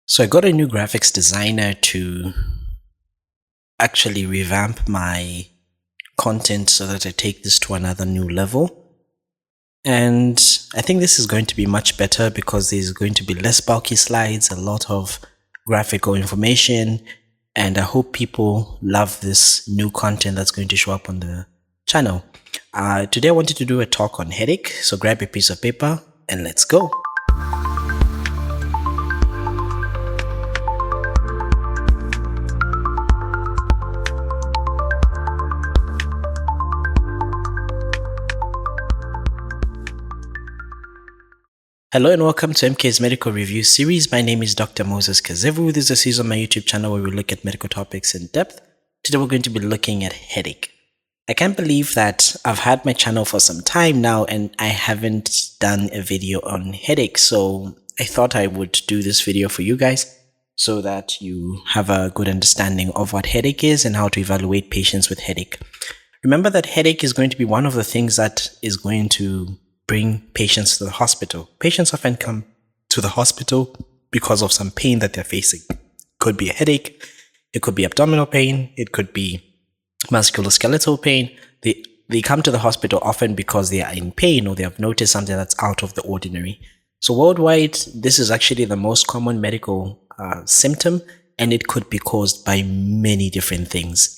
So I got a new graphics designer to actually revamp my content so that I take this to another new level. And I think this is going to be much better because there's going to be less bulky slides, a lot of graphical information, and I hope people love this new content that's going to show up on the channel. Today I wanted to do a talk on headache, so grab a piece of paper and let's go. Hello and welcome to MK's Medical Review series. My name is Dr. Mosesjrk. This is a series on my YouTube channel where we look at medical topics in depth. Today we're going to be looking at headache. I can't believe that I've had my channel for some time now and I haven't done a video on headache. So I thought I would do this video for you guys so that you have a good understanding of what headache is and how to evaluate patients with headache. Remember that headache is going to be one of the things that is going to bring patients to the hospital. Patients often come to the hospital because of some pain that they're facing. It could be a headache, it could be abdominal pain, it could be musculoskeletal pain. They come to the hospital often because they are in pain or they have noticed something that's out of the ordinary. So worldwide, this is actually the most common medical symptom, and it could be caused by many different things.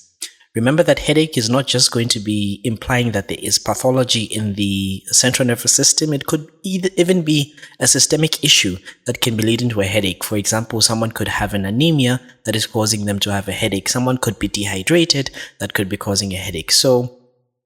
Remember that headache is not just going to be implying that there is pathology in the central nervous system. It could even be a systemic issue that can be leading to a headache. For example, someone could have an anemia that is causing them to have a headache. Someone could be dehydrated that could be causing a headache. So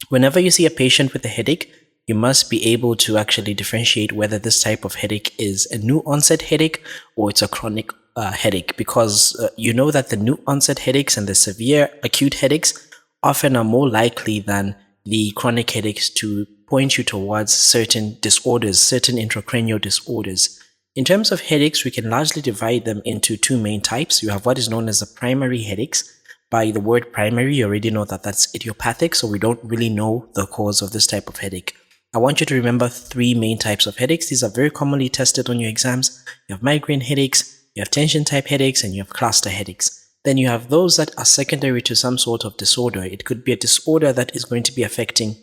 whenever you see a patient with a headache, you must be able to actually differentiate whether this type of headache is a new onset headache or it's a chronic headache, because you know that the new onset headaches and the severe acute headaches often are more likely than the chronic headaches to point you towards certain disorders, certain intracranial disorders. In terms of headaches, we can largely divide them into two main types. You have what is known as the primary headaches. By the word primary, you already know that that's idiopathic, so we don't really know the cause of this type of headache. I want you to remember three main types of headaches. These are very commonly tested on your exams. You have migraine headaches, you have tension type headaches, and you have cluster headaches. Then you have those that are secondary to some sort of disorder. It could be a disorder that is going to be affecting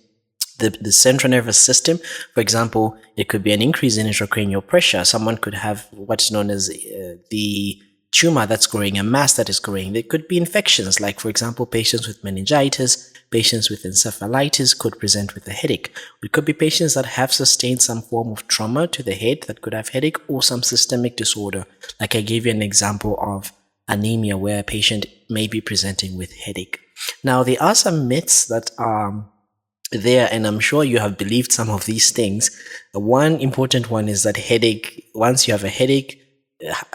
the central nervous system. For example, it could be an increase in intracranial pressure. Someone could have what's known as the tumor that's growing, a mass that is growing. There could be infections, like for example, patients with meningitis, patients with encephalitis could present with a headache. It could be patients that have sustained some form of trauma to the head that could have headache, or some systemic disorder. Like I gave you an example of anemia where a patient may be presenting with headache. Now, there are some myths that are there, and I'm sure you have believed some of these things. One important one is that headache, once you have a headache,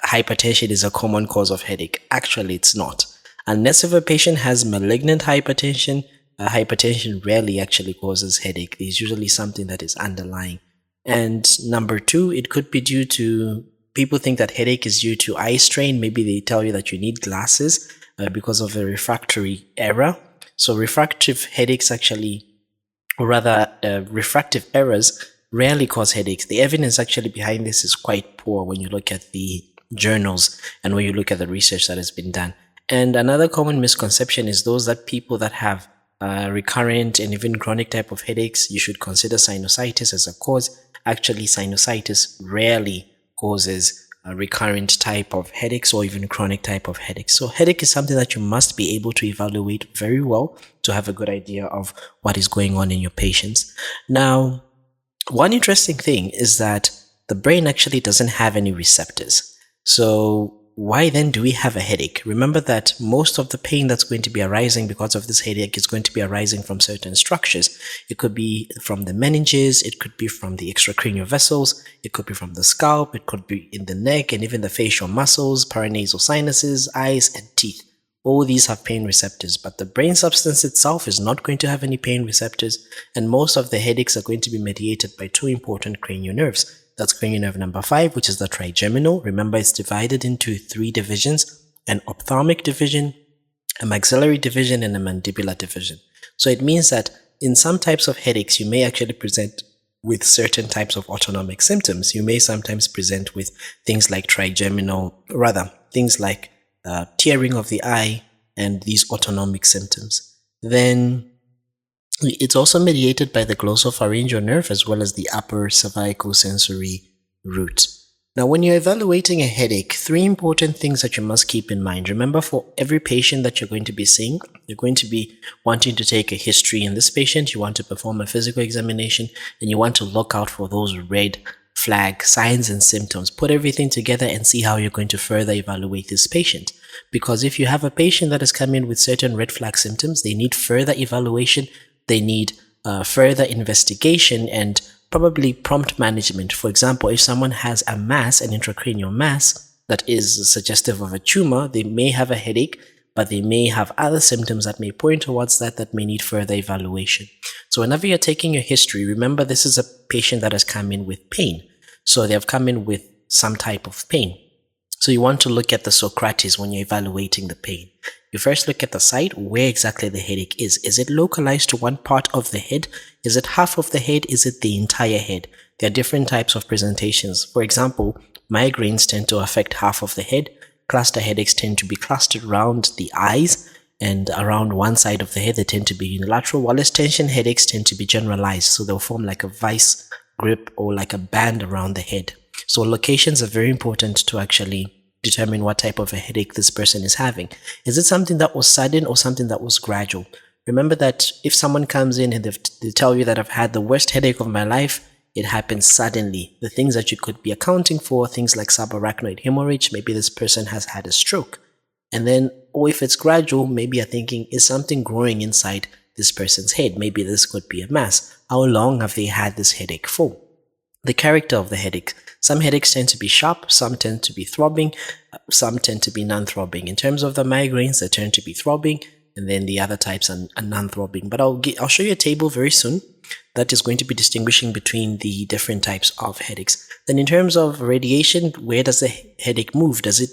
hypertension is a common cause of headache. Actually, it's not. Unless if a patient has malignant hypertension, hypertension rarely actually causes headache. There's usually something that is underlying. And number two, it could be due to, people think that headache is due to eye strain. Maybe they tell you that you need glasses because of a refractory error. So refractive headaches actually, or rather refractive errors, rarely cause headaches. The evidence actually behind this is quite poor when you look at the journals and when you look at the research that has been done. And another common misconception is those that people that have recurrent and even chronic type of headaches, you should consider sinusitis as a cause. Actually, sinusitis rarely causes a recurrent type of headaches or even chronic type of headaches. So headache is something that you must be able to evaluate very well to have a good idea of what is going on in your patients. Now, one interesting thing is that the brain actually doesn't have any receptors. So why then do we have a headache? Remember that most of the pain that's going to be arising because of this headache is going to be arising from certain structures. It could be from the meninges, it could be from the extracranial vessels, it could be from the scalp, it could be in the neck and even the facial muscles, paranasal sinuses, eyes, and teeth. All these have pain receptors, but the brain substance itself is not going to have any pain receptors, and most of the headaches are going to be mediated by two important cranial nerves. That's cranial nerve number 5, which is the trigeminal. Remember, it's divided into 3 divisions: an ophthalmic division, a maxillary division, and a mandibular division. So it means that in some types of headaches, you may actually present with certain types of autonomic symptoms. You may sometimes present with things like things like tearing of the eye and these autonomic symptoms. Then it's also mediated by the glossopharyngeal nerve as well as the upper cervical sensory root. Now, when you're evaluating a headache, 3 important things that you must keep in mind. Remember, for every patient that you're going to be seeing, you're going to be wanting to take a history in this patient, you want to perform a physical examination, and you want to look out for those red flag signs and symptoms. Put everything together and see how you're going to further evaluate this patient. Because if you have a patient that has come in with certain red flag symptoms, they need further evaluation, they need further investigation, and probably prompt management. For example, if someone has a mass, an intracranial mass that is suggestive of a tumor, they may have a headache, but they may have other symptoms that may point towards that may need further evaluation. So whenever you're taking your history, remember this is a patient that has come in with pain. So they have come in with some type of pain. So you want to look at the Socrates when you're evaluating the pain. You first look at the site, where exactly the headache is. Is it localized to one part of the head? Is it half of the head? Is it the entire head? There are different types of presentations. For example, migraines tend to affect half of the head. Cluster headaches tend to be clustered around the eyes and around one side of the head. They tend to be unilateral, while tension headaches tend to be generalized. So they'll form like a vice grip or like a band around the head. So locations are very important to actually determine what type of a headache this person is having. Is it something that was sudden or something that was gradual? Remember that if someone comes in and they tell you that I've had the worst headache of my life, it happens suddenly. The things that you could be accounting for, things like subarachnoid hemorrhage, maybe this person has had a stroke. And then, or if it's gradual, maybe you're thinking, is something growing inside this person's head? Maybe this could be a mass. How long have they had this headache for? The character of the headache. Some headaches tend to be sharp, some tend to be throbbing, some tend to be non-throbbing. In terms of the migraines, they tend to be throbbing, and then the other types are non-throbbing. But I'll show you a table very soon that is going to be distinguishing between the different types of headaches. Then in terms of radiation, where does the headache move? Does it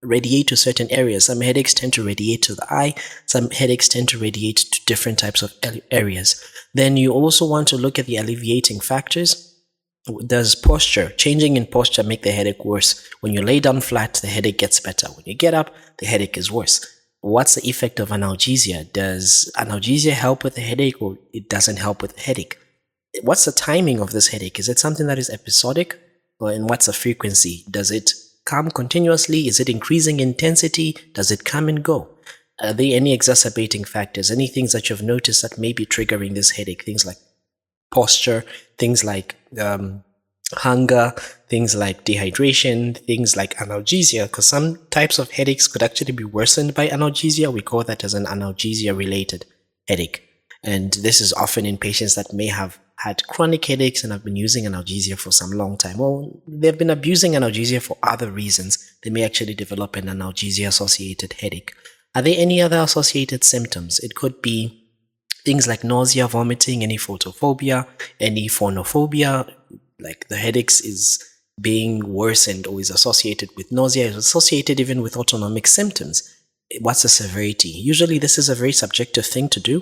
radiate to certain areas? Some headaches tend to radiate to the eye, some headaches tend to radiate to different types of areas. Then you also want to look at the alleviating factors. Does changing in posture make the headache worse? When you lay down flat, the headache gets better. When you get up, the headache is worse. What's the effect of analgesia? Does analgesia help with the headache or it doesn't help with the headache? What's the timing of this headache? Is it something that is episodic? And what's the frequency? Does it come continuously? Is it increasing intensity? Does it come and go? Are there any exacerbating factors? Any things that you've noticed that may be triggering this headache? Things like posture, things like hunger, things like dehydration, things like analgesia, because some types of headaches could actually be worsened by analgesia. We call that as an analgesia-related headache. And this is often in patients that may have had chronic headaches and have been using analgesia for some long time. Well, they've been abusing analgesia for other reasons. They may actually develop an analgesia-associated headache. Are there any other associated symptoms? It could be things like nausea, vomiting, any photophobia, any phonophobia, like the headaches is being worsened or is associated with nausea, is associated even with autonomic symptoms. What's the severity? Usually this is a very subjective thing to do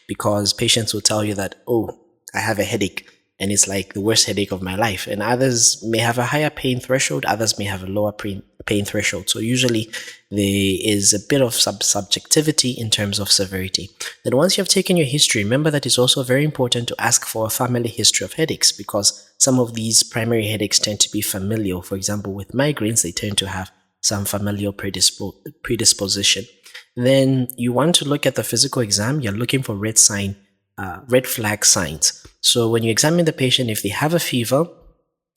because patients will tell you that, oh, I have a headache and it's like the worst headache of my life. And others may have a higher pain threshold, others may have a lower pain threshold. So usually there is a bit of subjectivity in terms of severity. Then once you have taken your history, remember that it's also very important to ask for a family history of headaches because some of these primary headaches tend to be familial. For example, with migraines, they tend to have some familial predisposition. Then you want to look at the physical exam. You're looking for red flag signs. So when you examine the patient, if they have a fever,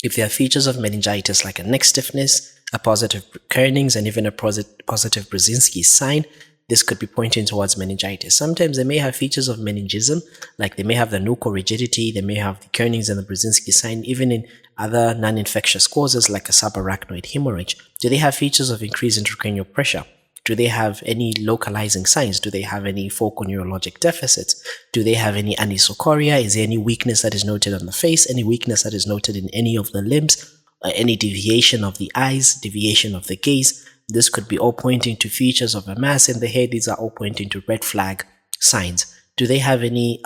if there are features of meningitis like a neck stiffness, a positive Kernig's, and even a positive Brzezinski's sign, this could be pointing towards meningitis. Sometimes they may have features of meningism, like they may have the nuchal rigidity, they may have the Kernig's and the Brzezinski sign, even in other non-infectious causes like a subarachnoid hemorrhage. Do they have features of increased intracranial pressure? Do they have any localizing signs? Do they have any focal neurologic deficits? Do they have any anisocoria? Is there any weakness that is noted on the face? Any weakness that is noted in any of the limbs? Any deviation of the eyes? Deviation of the gaze? This could be all pointing to features of a mass in the head. These are all pointing to red flag signs. Do they have any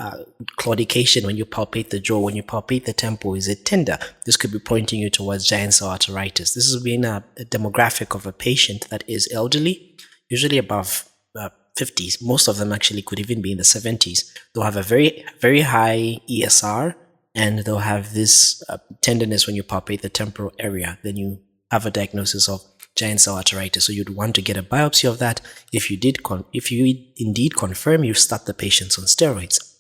claudication when you palpate the jaw, when you palpate the temple? Is it tender? This could be pointing you towards giant cell arteritis. This has been a demographic of a patient that is elderly, usually above 50s. Most of them actually could even be in the 70s. They'll have a very, very high ESR, and they'll have this tenderness when you palpate the temporal area. Then you have a diagnosis of giant cell arteritis. So you'd want to get a biopsy of that. If you indeed confirm, you start the patients on steroids.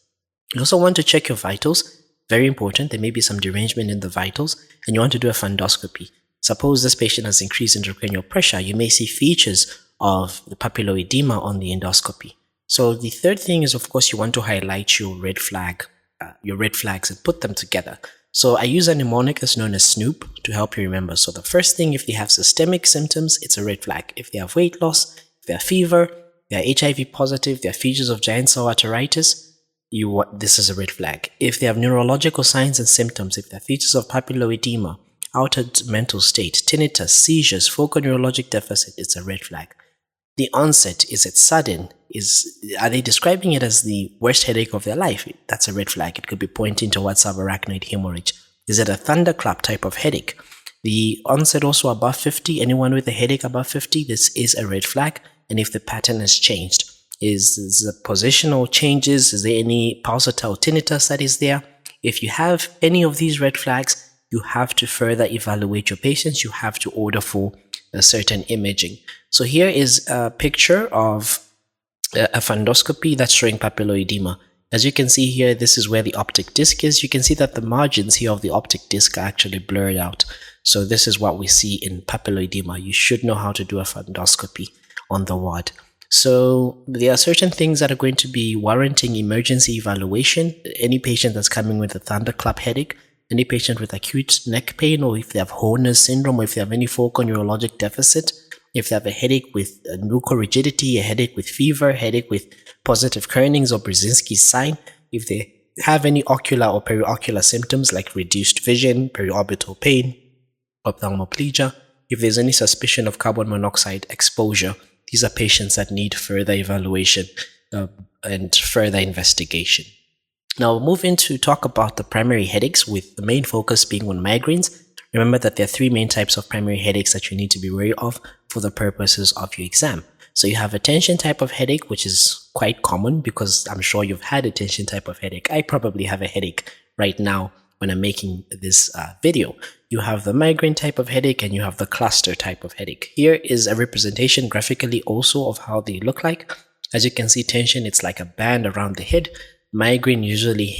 You also want to check your vitals. Very important. There may be some derangement in the vitals, and you want to do a fundoscopy. Suppose this patient has increased intracranial pressure, you may see features of the papilloedema on the endoscopy. So the third thing is, of course, you want to highlight your red flags and put them together. So I use a mnemonic that's known as SNOOP to help you remember. So the first thing, if they have systemic symptoms, it's a red flag. If they have weight loss, if they have fever, they are HIV positive, they have features of giant cell arteritis, this is a red flag. If they have neurological signs and symptoms, if they have features of papilloedema, altered mental state, tinnitus, seizures, focal neurologic deficit, it's a red flag. The onset, is it sudden? Are they describing it as the worst headache of their life? That's a red flag. It could be pointing towards subarachnoid hemorrhage. Is it a thunderclap type of headache? The onset also above 50. Anyone with a headache above 50, this is a red flag. And if the pattern has changed, is the positional changes? Is there any pulsatile tinnitus that is there? If you have any of these red flags, you have to further evaluate your patients. You have to order for a certain imaging. So here is a picture of a fundoscopy that's showing papilloedema. As you can see here, this is where the optic disc is. You can see that the margins here of the optic disc are actually blurred out. So this is what we see in papilloedema. You should know how to do a fundoscopy on the ward. So there are certain things that are going to be warranting emergency evaluation. Any patient that's coming with a thunderclap headache, any patient with acute neck pain, or if they have Horner's syndrome, or if they have any focal neurologic deficit, if they have a headache with leukorigidity, a headache with fever, a headache with positive Kernig's or Brzezinski's sign, if they have any ocular or periocular symptoms like reduced vision, periorbital pain, ophthalmoplegia, if there's any suspicion of carbon monoxide exposure, these are patients that need further evaluation and further investigation. Now we'll move in to talk about the primary headaches, with the main focus being on migraines. Remember that there are three main types of primary headaches that you need to be wary of for the purposes of your exam. So you have a tension type of headache, which is quite common because I'm sure you've had a tension type of headache. I probably have a headache right now when I'm making this video. You have the migraine type of headache and you have the cluster type of headache. Here is a representation graphically also of how they look like. As you can see, tension, it's like a band around the head. Migraine usually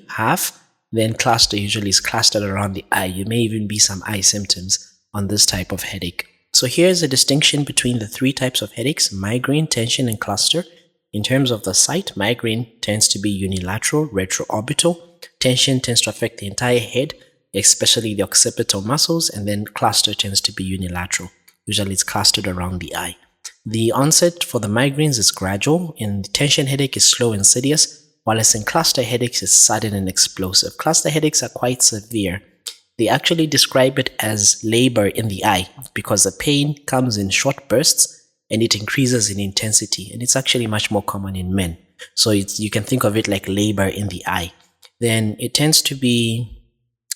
half. Then cluster usually is clustered around the eye. You may even be some eye symptoms on this type of headache. So here's a distinction between the three types of headaches: migraine, tension, and cluster. In terms of the site, migraine tends to be unilateral, retroorbital. Tension tends to affect the entire head, especially the occipital muscles, and then cluster tends to be unilateral. Usually it's clustered around the eye. The onset for the migraines is gradual, and the tension headache is slow and insidious, while in cluster headaches is sudden and explosive. Cluster headaches are quite severe. They actually describe it as labor in the eye because the pain comes in short bursts and it increases in intensity, and it's actually much more common in men. So you can think of it like labor in the eye. Then it tends to be,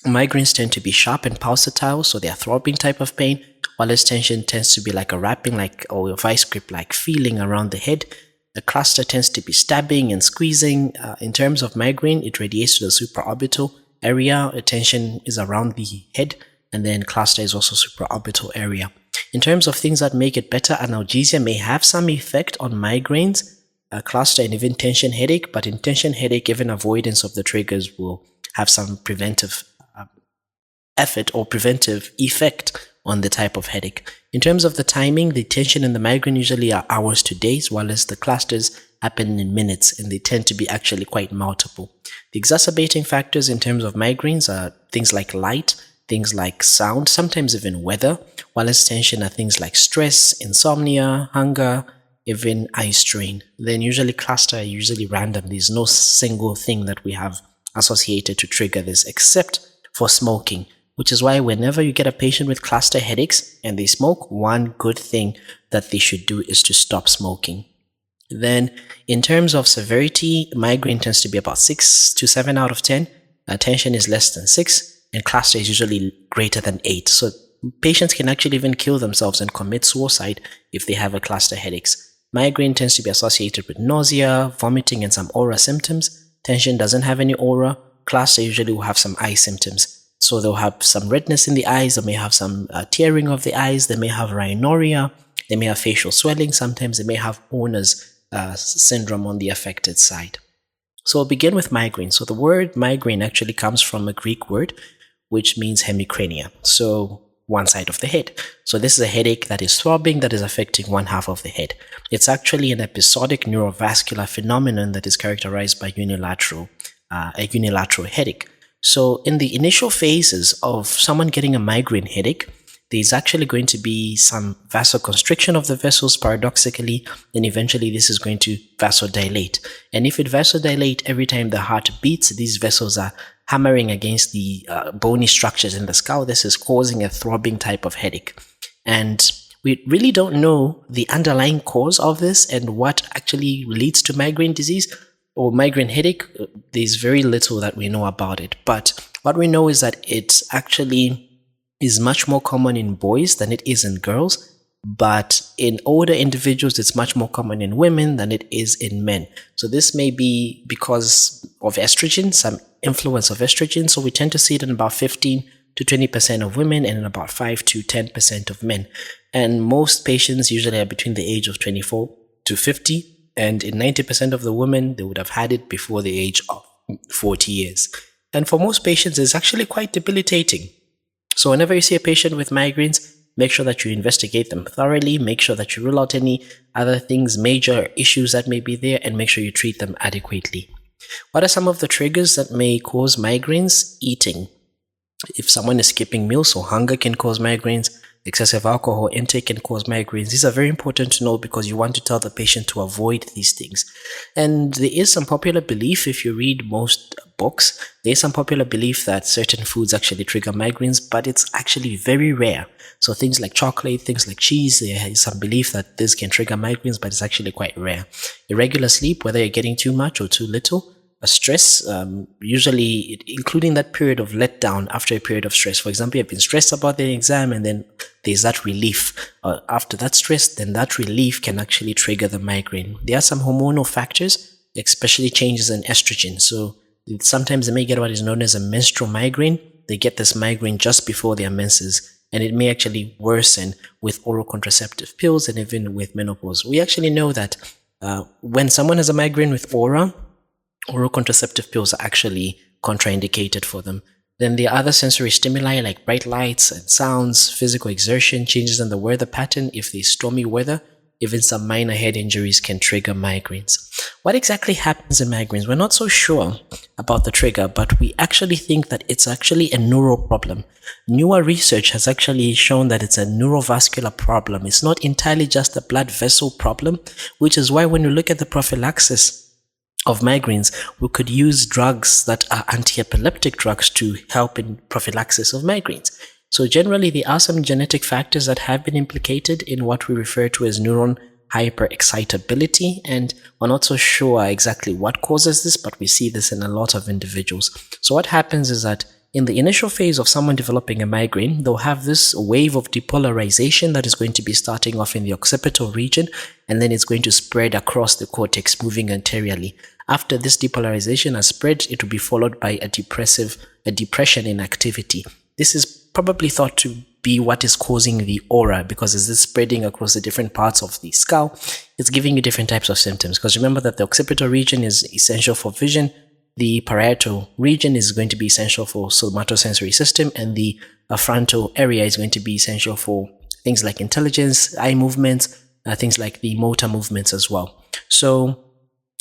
migraines tend to be sharp and pulsatile, so they are throbbing type of pain, while tension tends to be like a wrapping, or a vice grip like feeling around the head. The cluster tends to be stabbing and squeezing. In terms of migraine, it radiates to the supraorbital area. Tension is around the head, and then cluster is also supraorbital area. In terms of things that make it better, analgesia may have some effect on migraines, cluster, and even tension headache, but in tension headache, even avoidance of the triggers will have some preventive effort or preventive effect on the type of headache. In terms of the timing, the tension and the migraine usually are hours to days, while as the clusters happen in minutes, and they tend to be actually quite multiple. The exacerbating factors in terms of migraines are things like light, things like sound, sometimes even weather, while as tension are things like stress, insomnia, hunger, even eye strain. Then usually cluster are usually random. There's no single thing that we have associated to trigger this except for smoking, which is why whenever you get a patient with cluster headaches and they smoke, one good thing that they should do is to stop smoking. Then in terms of severity, migraine tends to be about 6 to 7 out of 10. Tension is less than 6, and cluster is usually greater than 8. So patients can actually even kill themselves and commit suicide if they have a cluster headaches. Migraine tends to be associated with nausea, vomiting, and some aura symptoms. Tension doesn't have any aura. Cluster usually will have some eye symptoms. So they'll have some redness in the eyes, they may have some tearing of the eyes, they may have rhinorrhea, they may have facial swelling, sometimes they may have Horner's syndrome on the affected side. So we'll begin with migraine. So the word migraine actually comes from a Greek word which means hemicrania, so one side of the head. So this is a headache that is throbbing, that is affecting one half of the head. It's actually an episodic neurovascular phenomenon that is characterized by a unilateral headache. So in the initial phases of someone getting a migraine headache, there's actually going to be some vasoconstriction of the vessels, paradoxically, and eventually this is going to vasodilate. And if it vasodilates every time the heart beats, these vessels are hammering against the bony structures in the skull. This is causing a throbbing type of headache. And we really don't know the underlying cause of this and what actually leads to migraine disease or migraine headache. There's very little that we know about it. But what we know is that it actually is much more common in boys than it is in girls, but in older individuals, it's much more common in women than it is in men. So this may be because of estrogen, some influence of estrogen. So we tend to see it in about 15 to 20% of women and in about 5 to 10% of men. And most patients usually are between the age of 24 to 50. And in 90% of the women, they would have had it before the age of 40 years. And for most patients, it's actually quite debilitating. So whenever you see a patient with migraines, make sure that you investigate them thoroughly, make sure that you rule out any other things, major issues that may be there, and make sure you treat them adequately. What are some of the triggers that may cause migraines? Eating. If someone is skipping meals, so hunger can cause migraines. Excessive alcohol intake can cause migraines. These are very important to know because you want to tell the patient to avoid these things. And there is some popular belief, if you read most books, there is some popular belief that certain foods actually trigger migraines, but it's actually very rare. So things like chocolate, things like cheese, there is some belief that this can trigger migraines, but it's actually quite rare. Irregular sleep, whether you're getting too much or too little. Stress, usually including that period of letdown after a period of stress. For example, you've been stressed about the exam and then there's that relief. After that stress, then that relief can actually trigger the migraine. There are some hormonal factors, especially changes in estrogen. So sometimes they may get what is known as a menstrual migraine. They get this migraine just before their menses, and it may actually worsen with oral contraceptive pills and even with menopause. We actually know that when someone has a migraine with oral contraceptive pills are actually contraindicated for them. Then there are other sensory stimuli like bright lights and sounds, physical exertion, changes in the weather pattern. If there's stormy weather, even some minor head injuries can trigger migraines. What exactly happens in migraines? We're not so sure about the trigger, but we actually think that it's actually a neural problem. Newer research has actually shown that it's a neurovascular problem. It's not entirely just a blood vessel problem, which is why when you look at the prophylaxis of migraines, we could use drugs that are anti-epileptic drugs to help in prophylaxis of migraines. So generally, there are some genetic factors that have been implicated in what we refer to as neuron hyperexcitability, and we're not so sure exactly what causes this, but we see this in a lot of individuals. So what happens is that in the initial phase of someone developing a migraine, they'll have this wave of depolarization that is going to be starting off in the occipital region, and then it's going to spread across the cortex, moving anteriorly. After this depolarization has spread, it will be followed by a depression in activity. This is probably thought to be what is causing the aura, because as this spreading across the different parts of the skull, it's giving you different types of symptoms. Because remember that the occipital region is essential for vision, the parietal region is going to be essential for somatosensory system, and the frontal area is going to be essential for things like intelligence, eye movements, things like the motor movements as well. So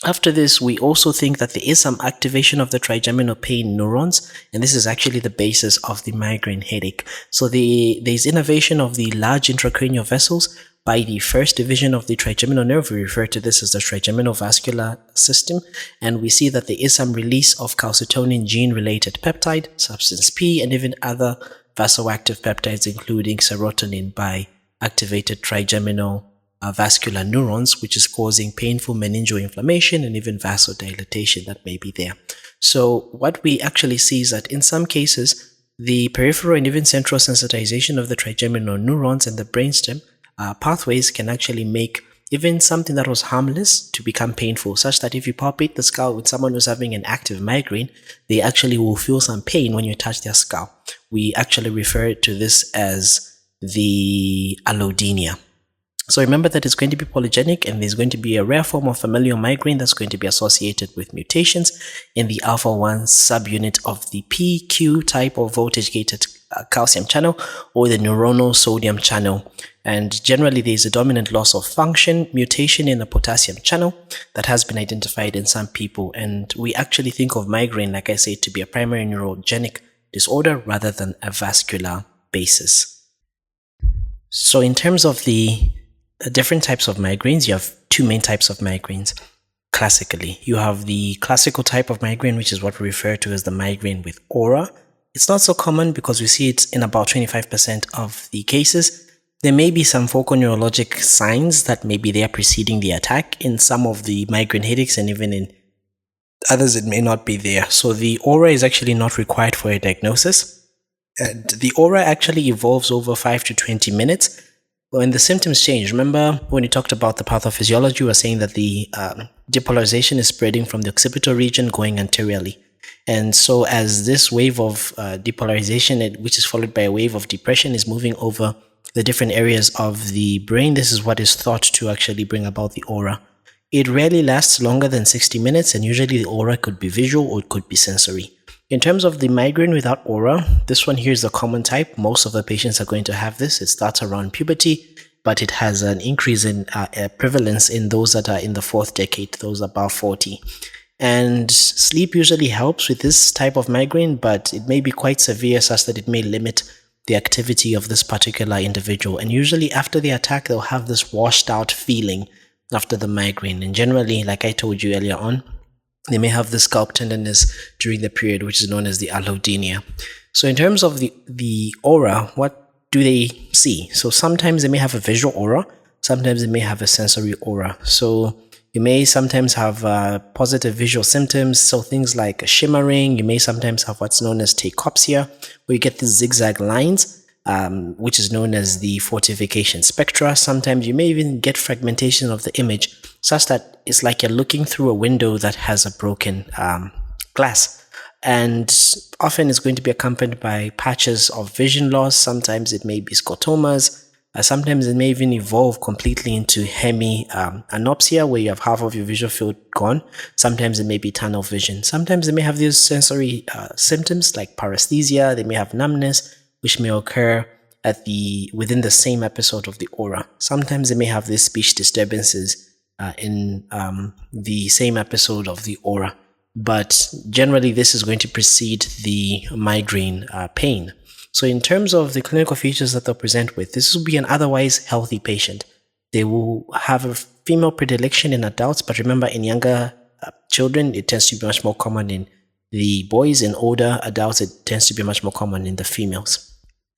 after this, we also think that there is some activation of the trigeminal pain neurons, and this is actually the basis of the migraine headache. So there's innervation of the large intracranial vessels by the first division of the trigeminal nerve. We refer to this as the trigeminal vascular system, and we see that there is some release of calcitonin gene-related peptide, substance P, and even other vasoactive peptides, including serotonin by activated trigeminal vascular neurons, which is causing painful meningeal inflammation and even vasodilatation that may be there. So what we actually see is that in some cases, the peripheral and even central sensitization of the trigeminal neurons and the brainstem pathways can actually make even something that was harmless to become painful, such that if you palpate the skull with someone who's having an active migraine, they actually will feel some pain when you touch their skull. We actually refer to this as the allodynia. So remember that it's going to be polygenic, and there's going to be a rare form of familial migraine that's going to be associated with mutations in the alpha-1 subunit of the PQ type of voltage-gated calcium channel or the neuronal sodium channel. And generally, there's a dominant loss of function mutation in the potassium channel that has been identified in some people. And we actually think of migraine, like I said, to be a primary neurogenic disorder rather than a vascular basis. So in terms of the different types of migraines, you have two main types of migraines. Classically, you have the classical type of migraine, which is what we refer to as the migraine with aura. It's not so common because we see it in about 25% of the cases. There may be some focal neurologic signs that may be there preceding the attack in some of the migraine headaches, and even in others it may not be there. So the aura is actually not required for a diagnosis. And the aura actually evolves over 5 to 20 minutes. When the symptoms change, remember when we talked about the pathophysiology, we were saying that the depolarization is spreading from the occipital region going anteriorly. And so as this wave of depolarization, which is followed by a wave of depression, is moving over the different areas of the brain, this is what is thought to actually bring about the aura. It rarely lasts longer than 60 minutes, and usually the aura could be visual or it could be sensory. In terms of the migraine without aura, this one here is the common type. Most of the patients are going to have this. It starts around puberty, but it has an increase in prevalence in those that are in the fourth decade, those above 40. And sleep usually helps with this type of migraine, but it may be quite severe such that it may limit the activity of this particular individual. And usually after the attack, they'll have this washed out feeling after the migraine. And generally, like I told you earlier on, they may have the scalp tenderness during the period, which is known as the allodynia. So in terms of the aura, what do they see? So sometimes they may have a visual aura, sometimes they may have a sensory aura. So you may sometimes have positive visual symptoms, so things like shimmering. You may sometimes have what's known as tachypsia, where you get these zigzag lines, which is known as the fortification spectra. Sometimes you may even get fragmentation of the image, such that it's like you're looking through a window that has a broken glass. And often it's going to be accompanied by patches of vision loss. Sometimes it may be scotomas. Sometimes it may even evolve completely into hemianopsia, where you have half of your visual field gone. Sometimes it may be tunnel vision. Sometimes they may have these sensory symptoms like paresthesia. They may have numbness, which may occur within the same episode of the aura. Sometimes they may have these speech disturbances in the same episode of the aura. But generally, this is going to precede the migraine pain. So in terms of the clinical features that they'll present with, this will be an otherwise healthy patient. They will have a female predilection in adults, but remember, in younger children, it tends to be much more common in the boys. In older adults, it tends to be much more common in the females.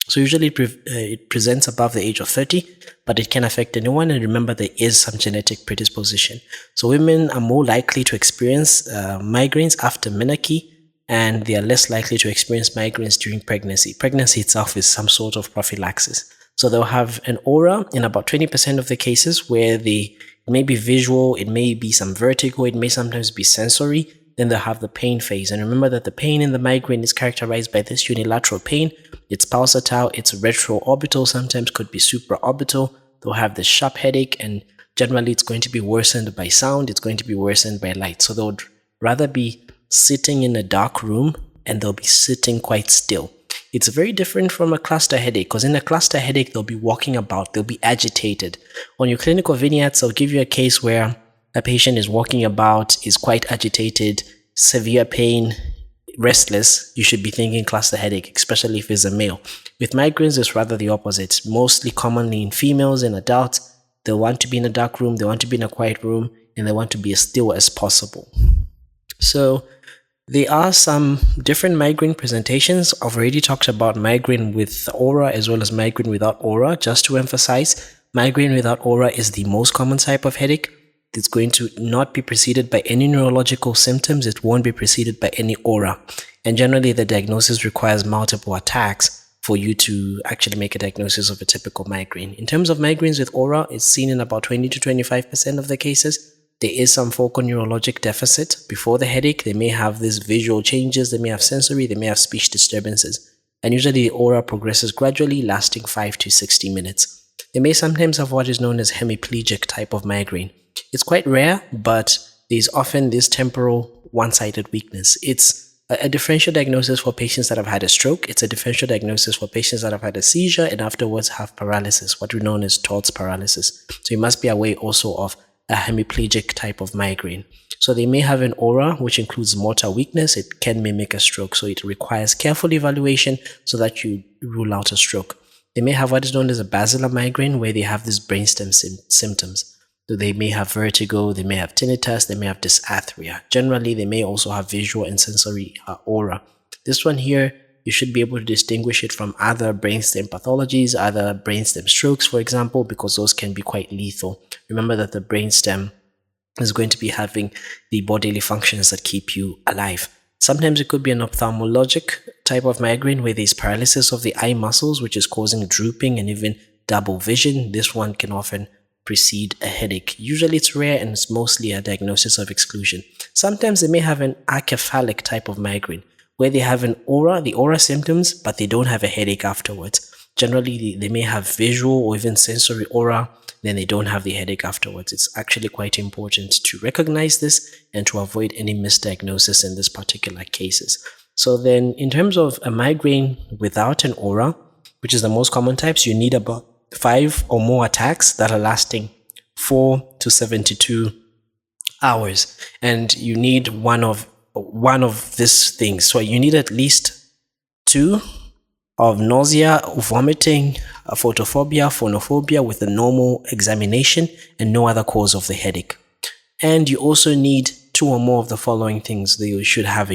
So usually it presents above the age of 30, but it can affect anyone. And remember, there is some genetic predisposition. So women are more likely to experience migraines after menarche, and they are less likely to experience migraines during pregnancy. Pregnancy itself is some sort of prophylaxis. So they'll have an aura in about 20% of the cases, where it may be visual, it may be some vertigo, it may sometimes be sensory. Then they'll have the pain phase. And remember that the pain in the migraine is characterized by this unilateral pain. It's pulsatile, it's retroorbital, sometimes could be supraorbital. They'll have this sharp headache, and generally it's going to be worsened by sound, it's going to be worsened by light. So they'll rather be sitting in a dark room, and they'll be sitting quite still. It's very different from a cluster headache, because in a cluster headache, they'll be walking about, they'll be agitated. On your clinical vignettes, they'll give you a case where a patient is walking about, is quite agitated, severe pain, restless. You should be thinking cluster headache, especially if it's a male. With migraines, it's rather the opposite. Mostly commonly in females and adults, they want to be in a dark room, they want to be in a quiet room, and they want to be as still as possible. So there are some different migraine presentations. I've already talked about migraine with aura as well as migraine without aura, just to emphasize. Migraine without aura is the most common type of headache. It's going to not be preceded by any neurological symptoms. It won't be preceded by any aura. And generally, the diagnosis requires multiple attacks for you to actually make a diagnosis of a typical migraine. In terms of migraines with aura, it's seen in about 20 to 25% of the cases. There is some focal neurologic deficit before the headache. They may have these visual changes, they may have sensory, they may have speech disturbances. And usually the aura progresses gradually, lasting 5 to 60 minutes. They may sometimes have what is known as hemiplegic type of migraine. It's quite rare, but there's often this temporal one-sided weakness. It's a differential diagnosis for patients that have had a stroke. It's a differential diagnosis for patients that have had a seizure and afterwards have paralysis, what we know as Todd's paralysis. So you must be aware also of a hemiplegic type of migraine. So they may have an aura, which includes motor weakness. It can mimic a stroke, so it requires careful evaluation so that you rule out a stroke. They may have what is known as a basilar migraine, where they have these brainstem symptoms. So they may have vertigo, they may have tinnitus, they may have dysarthria. Generally, they may also have visual and sensory aura. This one here, you should be able to distinguish it from other brainstem pathologies, other brainstem strokes, for example, because those can be quite lethal. Remember that the brainstem is going to be having the bodily functions that keep you alive. Sometimes it could be an ophthalmologic type of migraine where there's paralysis of the eye muscles, which is causing drooping and even double vision. This one can often precede a headache. Usually it's rare and it's mostly a diagnosis of exclusion. Sometimes they may have an acephalic type of migraine where they have an aura, the aura symptoms, but they don't have a headache afterwards. Generally, they may have visual or even sensory aura, then they don't have the headache afterwards. It's actually quite important to recognize this and to avoid any misdiagnosis in this particular cases. So then in terms of a migraine without an aura, which is the most common types, you need about 5 or more attacks that are lasting 4 to 72 hours. And you need one of these things. So you need at least 2 of nausea, vomiting, photophobia, phonophobia with a normal examination and no other cause of the headache. And you also need 2 or more of the following things. You should have a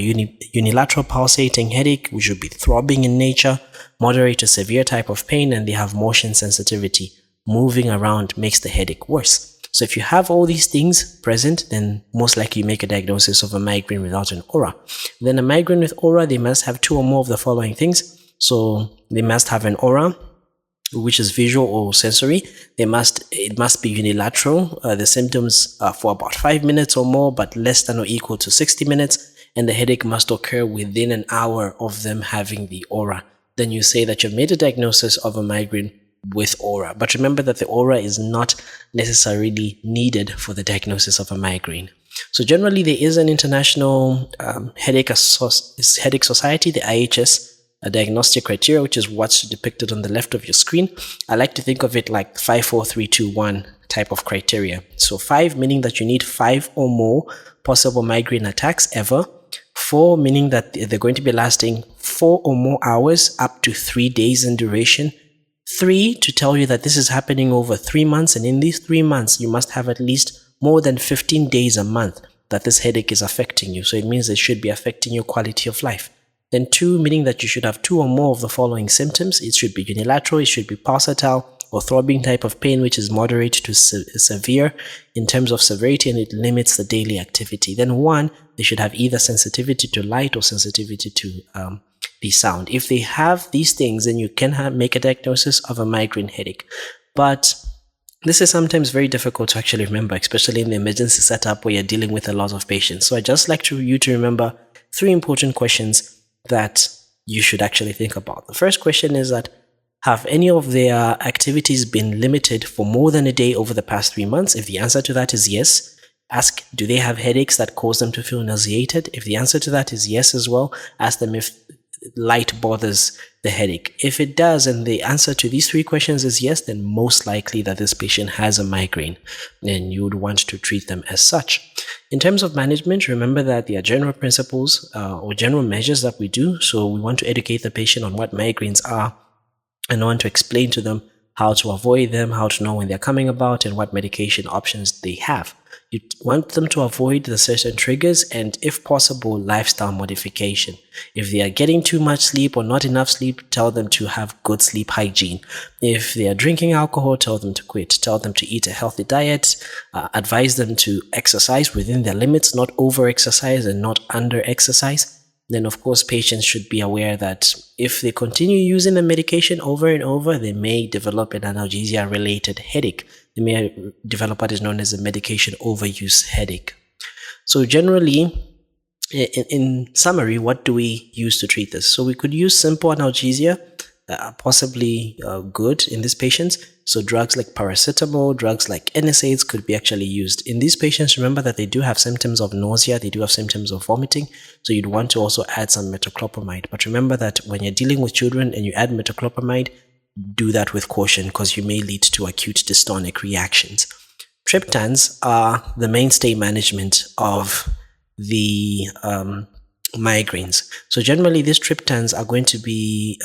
unilateral pulsating headache, which should be throbbing in nature, moderate to severe type of pain, and they have motion sensitivity. Moving around makes the headache worse. So if you have all these things present, then most likely you make a diagnosis of a migraine without an aura. Then a migraine with aura, they must have 2 or more of the following things. So they must have an aura, which is visual or sensory. It must be unilateral. The symptoms are for about 5 minutes or more, but less than or equal to 60 minutes. And the headache must occur within an hour of them having the aura. Then you say that you've made a diagnosis of a migraine with aura. But remember that the aura is not necessarily needed for the diagnosis of a migraine. So generally, there is an international headache society, the IHS, a diagnostic criteria, which is what's depicted on the left of your screen. I like to think of it like 5, 4, 3, 2, 1 type of criteria. So 5 meaning that you need 5 or more possible migraine attacks ever. 4 meaning that they're going to be lasting 4 or more hours up to 3 days in duration. 3 to tell you that this is happening over 3 months, and in these 3 months you must have at least more than 15 days a month that this headache is affecting you. So it means it should be affecting your quality of life. Then 2 meaning that you should have 2 or more of the following symptoms. It should be unilateral, it should be pulsatile or throbbing type of pain, which is moderate to severe in terms of severity, and it limits the daily activity. Then 1, they should have either sensitivity to light or sensitivity to the sound. If they have these things, then you can make a diagnosis of a migraine headache. But this is sometimes very difficult to actually remember, especially in the emergency setup where you're dealing with a lot of patients. So I just like you to remember 3 important questions that you should actually think about. The first question is that, have any of their activities been limited for more than a day over the past 3 months? If the answer to that is yes, ask, do they have headaches that cause them to feel nauseated? If the answer to that is yes as well, ask them if light bothers the headache. If it does, and the answer to these 3 questions is yes, then most likely that this patient has a migraine, and you would want to treat them as such. In terms of management, remember that there are general principles or general measures that we do. So we want to educate the patient on what migraines are, and want to explain to them how to avoid them, how to know when they're coming about, and what medication options they have. You want them to avoid the certain triggers and, if possible, lifestyle modification. If they are getting too much sleep or not enough sleep, tell them to have good sleep hygiene. If they are drinking alcohol, tell them to quit. Tell them to eat a healthy diet. Advise them to exercise within their limits, not over-exercise and not under-exercise. Then, of course, patients should be aware that if they continue using the medication over and over, they may develop an analgesia-related headache. They may develop what is known as a medication overuse headache. So generally, in summary, what do we use to treat this? So we could use simple analgesia, possibly good in these patients. So drugs like paracetamol, drugs like NSAIDs could be actually used. In these patients, remember that they do have symptoms of nausea, they do have symptoms of vomiting, so you'd want to also add some metoclopramide. But remember that when you're dealing with children and you add metoclopramide, do that with caution because you may lead to acute dystonic reactions. Triptans are the mainstay management of the migraines. So generally, these triptans are going to be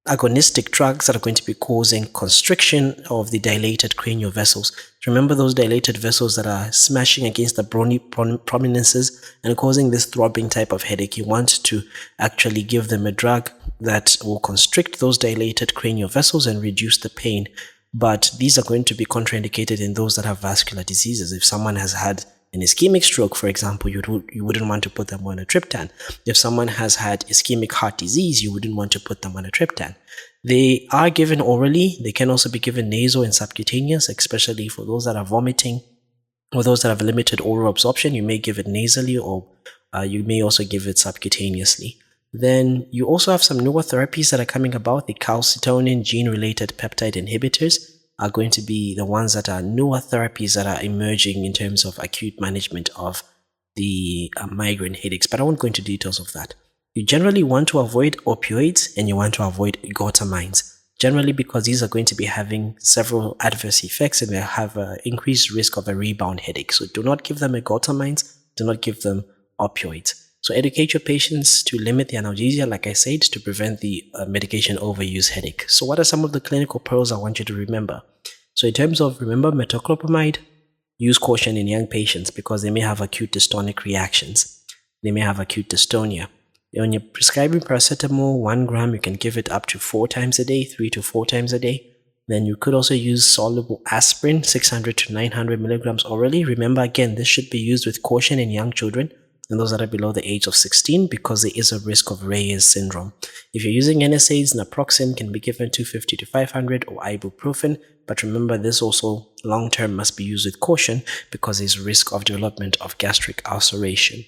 agonistic drugs that are going to be causing constriction of the dilated cranial vessels. Remember those dilated vessels that are smashing against the bony prominences and causing this throbbing type of headache. You want to actually give them a drug that will constrict those dilated cranial vessels and reduce the pain. But these are going to be contraindicated in those that have vascular diseases. If someone has had an ischemic stroke, for example, you wouldn't want to put them on a triptan. If someone has had ischemic heart disease, you wouldn't want to put them on a triptan. They are given orally. They can also be given nasal and subcutaneous, especially for those that are vomiting or those that have limited oral absorption. You may give it nasally or you may also give it subcutaneously. Then you also have some newer therapies that are coming about. The calcitonin gene-related peptide inhibitors are going to be the ones that are newer therapies that are emerging in terms of acute management of the migraine headaches. But I won't go into details of that. You generally want to avoid opioids and you want to avoid glutamines. Generally because these are going to be having several adverse effects and they have an increased risk of a rebound headache. So do not give them glutamines, do not give them opioids. So educate your patients to limit the analgesia, like I said, to prevent the medication overuse headache. So what are some of the clinical pearls I want you to remember? So in terms of, remember metoclopramide, use caution in young patients because they may have acute dystonic reactions. They may have acute dystonia. When you're prescribing paracetamol, 1 gram, you can give it up to 4 times a day, 3 to 4 times a day. Then you could also use soluble aspirin, 600 to 900 milligrams orally. Remember, again, this should be used with caution in young children and those that are below the age of 16 because there is a risk of Reyes syndrome. If you're using NSAIDs, naproxen can be given 250 to 500 or ibuprofen, but remember this also long-term must be used with caution because there's risk of development of gastric ulceration.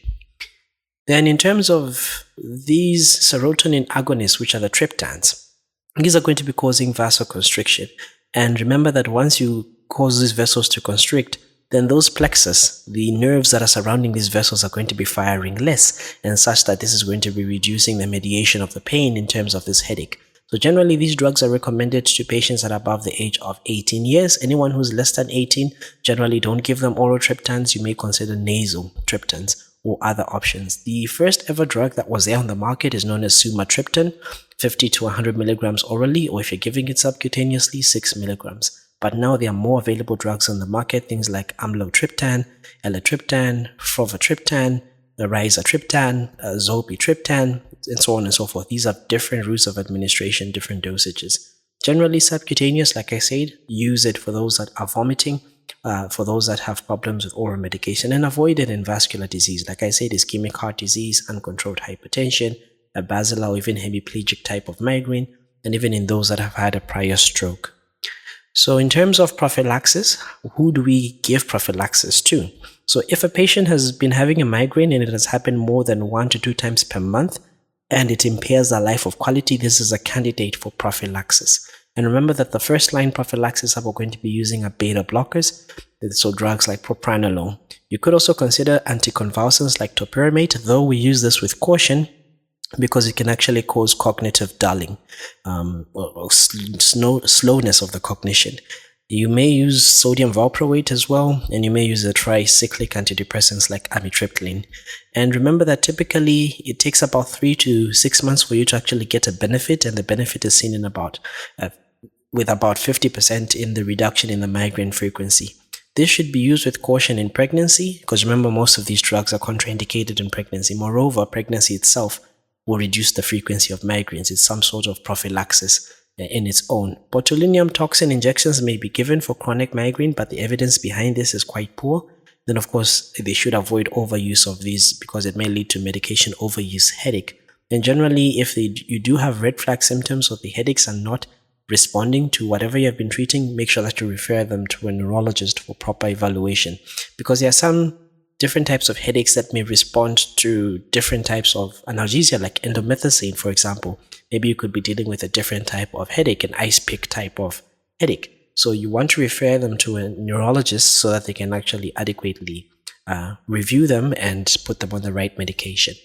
Then in terms of these serotonin agonists, which are the triptans, these are going to be causing vasoconstriction. And remember that once you cause these vessels to constrict, then those plexus, the nerves that are surrounding these vessels, are going to be firing less, and such that this is going to be reducing the mediation of the pain in terms of this headache. So generally, these drugs are recommended to patients that are above the age of 18 years. Anyone who's less than 18, generally don't give them oral triptans. You may consider nasal triptans or other options. The first ever drug that was there on the market is known as sumatriptan, 50 to 100 milligrams orally, or if you're giving it subcutaneously, 6 milligrams. But now there are more available drugs on the market, things like amlodipine, elatriptan, frovatriptan, rizatriptan, zolpidem, and so on and so forth. These are different routes of administration, different dosages. Generally subcutaneous, like I said, use it for those that are vomiting, for those that have problems with oral medication, and avoid it in vascular disease. Like I said, ischemic heart disease, uncontrolled hypertension, a basilar or even hemiplegic type of migraine, and even in those that have had a prior stroke. So in terms of prophylaxis, who do we give prophylaxis to? So if a patient has been having a migraine and it has happened more than 1 to 2 times per month and it impairs their life of quality, this is a candidate for prophylaxis. And remember that the first line prophylaxis that we're going to be using are beta blockers, so drugs like propranolol. You could also consider anticonvulsants like topiramate, though we use this with caution because it can actually cause cognitive dulling or slowness of the cognition. You may use sodium valproate as well, and you may use the tricyclic antidepressants like amitriptyline. And remember that typically it takes about 3 to 6 months for you to actually get a benefit, and the benefit is seen in with about 50% in the reduction in the migraine frequency. This should be used with caution in pregnancy, because remember, most of these drugs are contraindicated in pregnancy. Moreover, pregnancy itself will reduce the frequency of migraines. It's some sort of prophylaxis in its own. Botulinum toxin injections may be given for chronic migraine, but the evidence behind this is quite poor. Then, of course, they should avoid overuse of these because it may lead to medication overuse headache. And generally, if you do have red flag symptoms or the headaches are not responding to whatever you have been treating, make sure that you refer them to a neurologist for proper evaluation, because there are some different types of headaches that may respond to different types of analgesia, like indomethacin, for example. Maybe you could be dealing with a different type of headache, an ice pick type of headache. So you want to refer them to a neurologist so that they can actually adequately review them and put them on the right medication.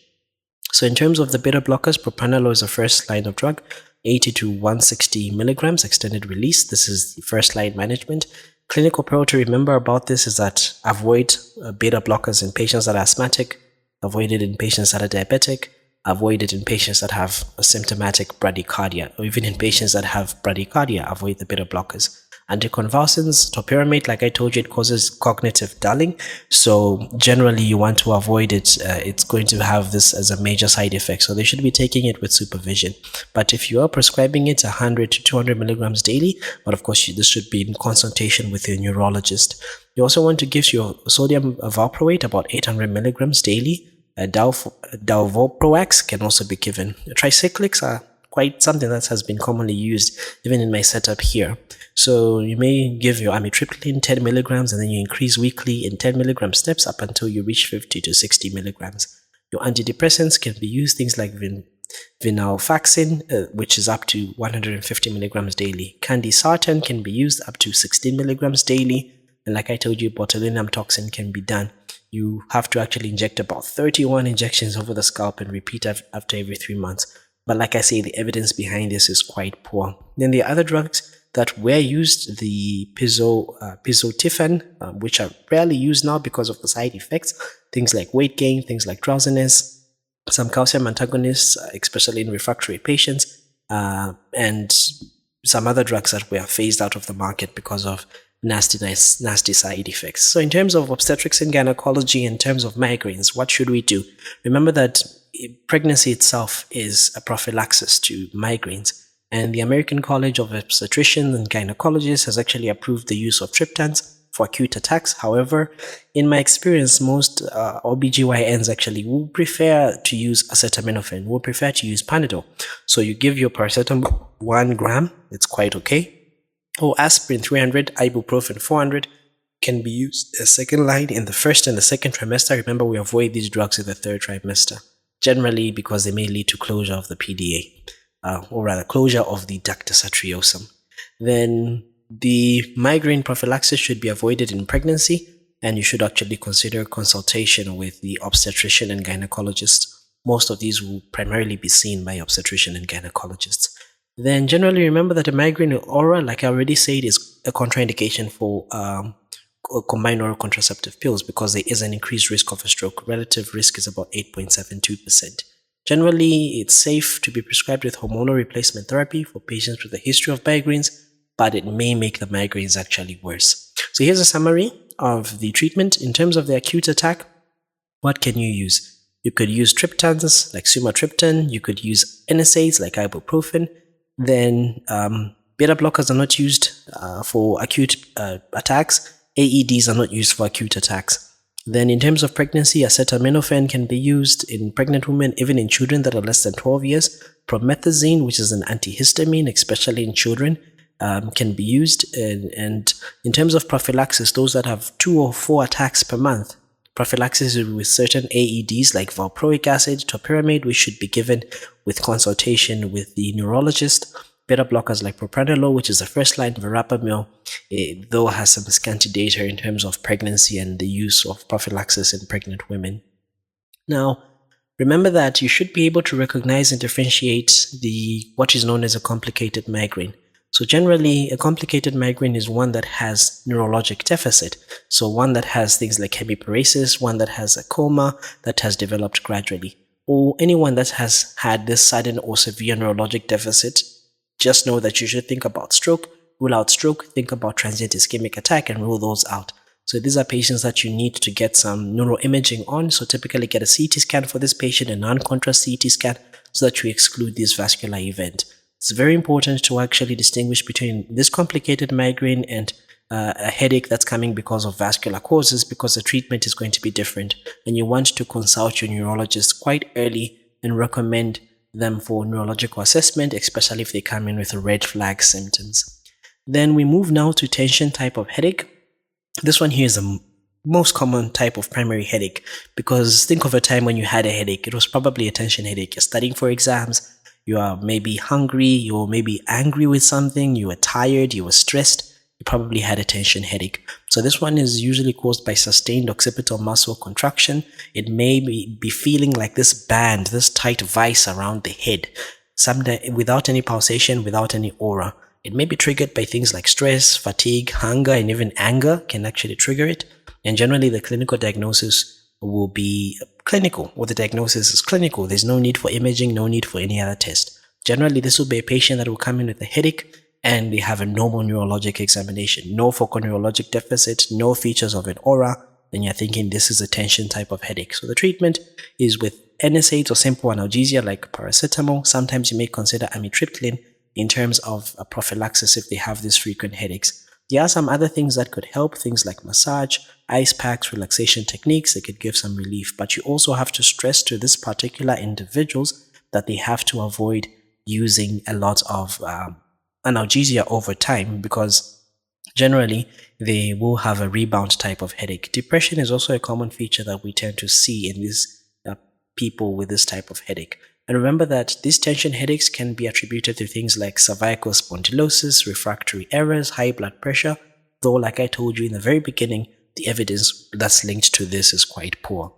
So in terms of the beta blockers, propranolol is a first line of drug, 80 to 160 milligrams extended release. This is the first line management. Clinical approach to remember about this is that avoid beta blockers in patients that are asthmatic, avoid it in patients that are diabetic, avoid it in patients that have a symptomatic bradycardia, or even in patients that have bradycardia, avoid the beta blockers. Anticonvulsants, topiramate, like I told you, it causes cognitive dulling. So generally you want to avoid it. It's going to have this as a major side effect. So they should be taking it with supervision. But if you are prescribing it 100 to 200 milligrams daily, but of course this should be in consultation with your neurologist. You also want to give your sodium valproate about 800 milligrams daily. Dalvoproax can also be given. Tricyclics are quite something that has been commonly used even in my setup here. So you may give your amitriptyline 10 milligrams and then you increase weekly in 10 milligram steps up until you reach 50 to 60 milligrams. Your antidepressants can be used, things like venlafaxine, which is up to 150 milligrams daily. Candesartan can be used up to 16 milligrams daily. And like I told you, botulinum toxin can be done. You have to actually inject about 31 injections over the scalp and repeat after every 3 months. But like I say, the evidence behind this is quite poor. Then the other drugs that were used, the pizotifan, which are rarely used now because of the side effects, things like weight gain, things like drowsiness, some calcium antagonists, especially in refractory patients, and some other drugs that were phased out of the market because of nasty side effects. So in terms of obstetrics and gynecology, in terms of migraines, what should we do? Remember that pregnancy itself is a prophylaxis to migraines. And the American College of Obstetricians and Gynecologists has actually approved the use of triptans for acute attacks. However, in my experience, most OBGYNs actually will prefer to use acetaminophen, will prefer to use Panadol. So you give your paracetamol 1 gram, it's quite okay. Or aspirin 300, ibuprofen 400 can be used as second line in the first and the second trimester. Remember, we avoid these drugs in the third trimester, generally because they may lead to closure of the PDA. Or rather closure of the ductus atriosum. Then the migraine prophylaxis should be avoided in pregnancy, and you should actually consider consultation with the obstetrician and gynecologist. Most of these will primarily be seen by obstetrician and gynecologists. Then generally remember that a migraine aura, like I already said, is a contraindication for combined oral contraceptive pills because there is an increased risk of a stroke. Relative risk is about 8.72%. Generally, it's safe to be prescribed with hormonal replacement therapy for patients with a history of migraines, but it may make the migraines actually worse. So here's a summary of the treatment. In terms of the acute attack, what can you use? You could use triptans like sumatriptan. You could use NSAIDs like ibuprofen. Then beta blockers are not used for acute attacks. AEDs are not used for acute attacks. Then in terms of pregnancy, acetaminophen can be used in pregnant women, even in children that are less than 12 years. Promethazine, which is an antihistamine, especially in children, can be used. And in terms of prophylaxis, those that have 2 or 4 attacks per month, prophylaxis with certain AEDs like valproic acid, topiramate, which should be given with consultation with the neurologist. Beta blockers like propranolol, which is the first line, verapamil, though has some scanty data in terms of pregnancy and the use of prophylaxis in pregnant women. Now, remember that you should be able to recognize and differentiate what is known as a complicated migraine. So generally, a complicated migraine is one that has neurologic deficit. So one that has things like hemiparesis, one that has a coma that has developed gradually, or anyone that has had this sudden or severe neurologic deficit. Just know that you should think about stroke, rule out stroke, think about transient ischemic attack, and rule those out. So these are patients that you need to get some neuroimaging on. So typically get a CT scan for this patient, a non-contrast CT scan, so that you exclude this vascular event. It's very important to actually distinguish between this complicated migraine and a headache that's coming because of vascular causes, because the treatment is going to be different. And you want to consult your neurologist quite early and recommend them for neurological assessment, especially if they come in with red flag symptoms. Then we move now to tension type of headache. This one here is the most common type of primary headache, because think of a time when you had a headache. It was probably a tension headache. You're studying for exams, you are maybe hungry, you're maybe angry with something, you were tired, you were stressed, you probably had a tension headache. So this one is usually caused by sustained occipital muscle contraction. It may be feeling like this band, this tight vice around the head, without any pulsation, without any aura. It may be triggered by things like stress, fatigue, hunger, and even anger can actually trigger it. And generally, the clinical diagnosis will be clinical, or the diagnosis is clinical. There's no need for imaging, no need for any other test. Generally, this will be a patient that will come in with a headache and they have a normal neurologic examination, no focal neurologic deficit, no features of an aura. Then you're thinking this is a tension type of headache. So the treatment is with NSAIDs or simple analgesia like paracetamol. Sometimes you may consider amitriptyline in terms of a prophylaxis if they have these frequent headaches. There are some other things that could help, things like massage, ice packs, relaxation techniques. They could give some relief, but you also have to stress to this particular individuals that they have to avoid using a lot of analgesia over time, because generally they will have a rebound type of headache. Depression is also a common feature that we tend to see in these people with this type of headache. And remember that these tension headaches can be attributed to things like cervical spondylosis, refractory errors, high blood pressure, though like I told you in the very beginning, the evidence that's linked to this is quite poor.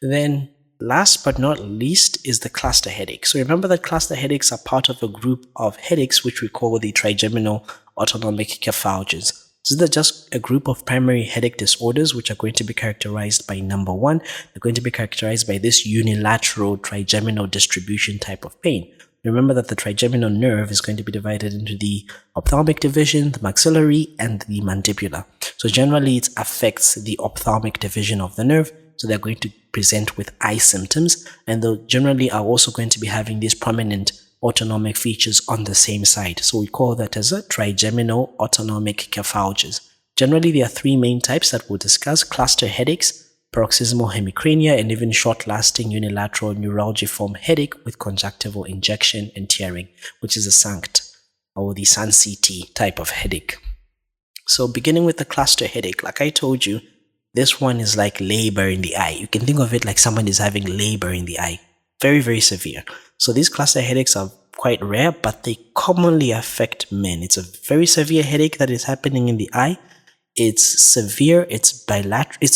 Then last but not least is the cluster headache. So remember that cluster headaches are part of a group of headaches which we call the trigeminal autonomic cephalgias. So they're just a group of primary headache disorders which are going to be characterized by, number one, they're going to be characterized by this unilateral trigeminal distribution type of pain. Remember that the trigeminal nerve is going to be divided into the ophthalmic division, the maxillary, and the mandibular. So generally it affects the ophthalmic division of the nerve. So they're going to present with eye symptoms, and they generally are also going to be having these prominent autonomic features on the same side. So we call that as a trigeminal autonomic cephalgias. Generally, there are three main types that we'll discuss: cluster headaches, paroxysmal hemicrania, and even short-lasting unilateral neuralgiform headache with conjunctival injection and tearing, which is a SANCT or the SANCT type of headache. So beginning with the cluster headache, like I told you, this one is like labor in the eye. You can think of it like someone is having labor in the eye. Very, very severe. So these cluster headaches are quite rare, but they commonly affect men. It's a very severe headache that is happening in the eye. It's severe, it's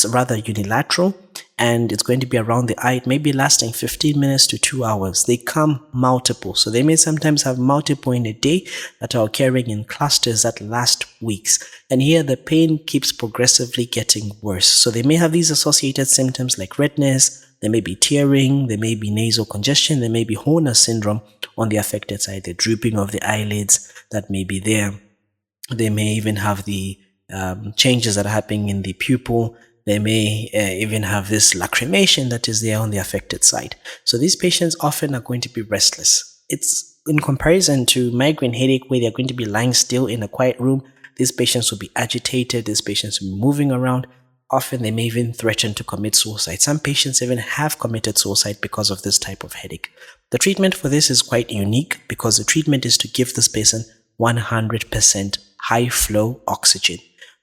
rather unilateral, and it's going to be around the eye. It may be lasting 15 minutes to 2 hours. They come multiple. So they may sometimes have multiple in a day that are occurring in clusters that last weeks. And here the pain keeps progressively getting worse. So they may have these associated symptoms like redness, there may be tearing, there may be nasal congestion, there may be Horner syndrome on the affected side, the drooping of the eyelids that may be there. They may even have the changes that are happening in the pupil. They may even have this lacrimation that is there on the affected side. So these patients often are going to be restless. It's in comparison to migraine headache where they're going to be lying still in a quiet room. These patients will be agitated. These patients will be moving around. Often they may even threaten to commit suicide. Some patients even have committed suicide because of this type of headache. The treatment for this is quite unique because the treatment is to give this patient 100% high flow oxygen.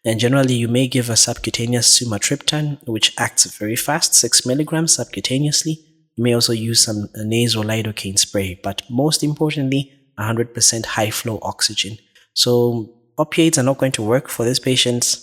And generally you may give a subcutaneous sumatriptan, which acts very fast, 6 milligrams subcutaneously. You may also use some nasal lidocaine spray, but most importantly, 100% high flow oxygen. So opiates are not going to work for these patients.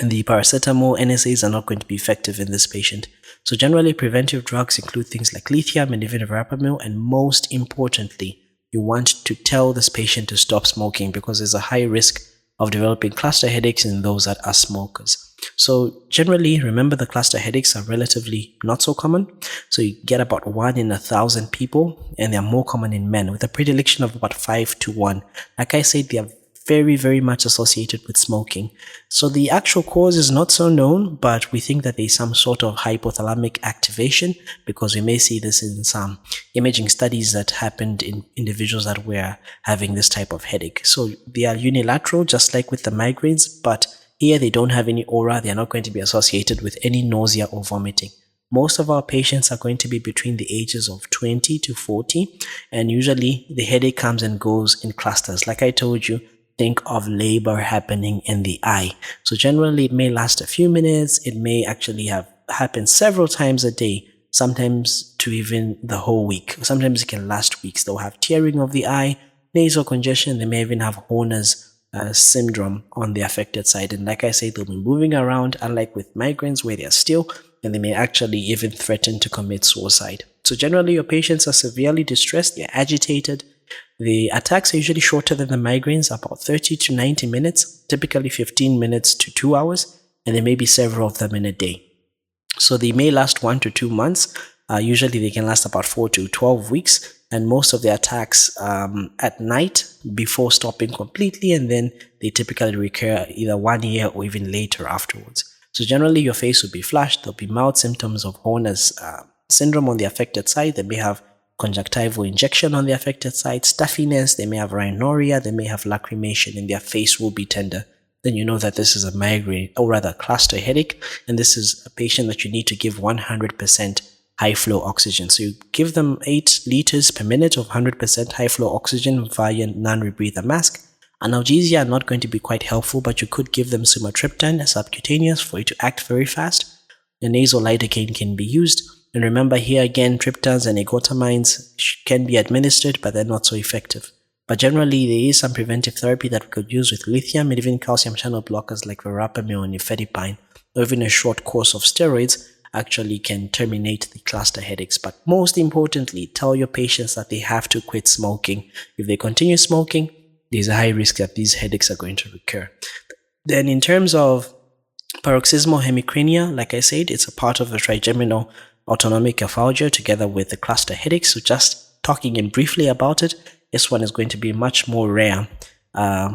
And the paracetamol, NSAIDs are not going to be effective in this patient. So generally, preventive drugs include things like lithium and even verapamil. And most importantly, you want to tell this patient to stop smoking because there's a high risk of developing cluster headaches in those that are smokers. So generally, remember the cluster headaches are relatively not so common. So you get about 1 in 1,000 people, and they're more common in men with a predilection of about 5 to 1. Like I said, they are very, very much associated with smoking. So the actual cause is not so known, but we think that there's some sort of hypothalamic activation, because we may see this in some imaging studies that happened in individuals that were having this type of headache. So they are unilateral, just like with the migraines, but here they don't have any aura. They are not going to be associated with any nausea or vomiting. Most of our patients are going to be between the ages of 20 to 40, and usually the headache comes and goes in clusters. Like I told you, think of labor happening in the eye. So generally it may last a few minutes. It may actually have happened several times a day, sometimes to even the whole week. Sometimes it can last weeks. They'll have tearing of the eye, nasal congestion. They may even have Horner's syndrome on the affected side. And like I say, they'll be moving around, unlike with migraines where they are still, and they may actually even threaten to commit suicide. So generally your patients are severely distressed, they're agitated. The attacks are usually shorter than the migraines, about 30 to 90 minutes, typically 15 minutes to 2 hours, and there may be several of them in a day. So they may last 1 to 2 months. Usually they can last about 4 to 12 weeks, and most of the attacks at night before stopping completely, and then they typically recur either 1 year or even later afterwards. So generally your face will be flushed. There'll be mild symptoms of Horner's syndrome on the affected side. They may have conjunctival injection on the affected side, stuffiness, they may have rhinorrhea, they may have lacrimation, and their face will be tender. Then you know that this is a migraine, or rather a cluster headache, and this is a patient that you need to give 100% high flow oxygen. So you give them 8 liters per minute of 100% high flow oxygen via non-rebreather mask. Analgesia are not going to be quite helpful, but you could give them sumatriptan subcutaneous for it to act very fast. The nasal lidocaine can be used. And remember here again, triptans and ergotamines can be administered, but they're not so effective. But generally, there is some preventive therapy that we could use with lithium and even calcium channel blockers like verapamil and nifedipine, or even a short course of steroids actually can terminate the cluster headaches. But most importantly, tell your patients that they have to quit smoking. If they continue smoking, there's a high risk that these headaches are going to recur. Then in terms of paroxysmal hemicrania, like I said, it's a part of the trigeminal autonomic cephalgia together with the cluster headaches. So just talking in briefly about it, this one is going to be a much more rare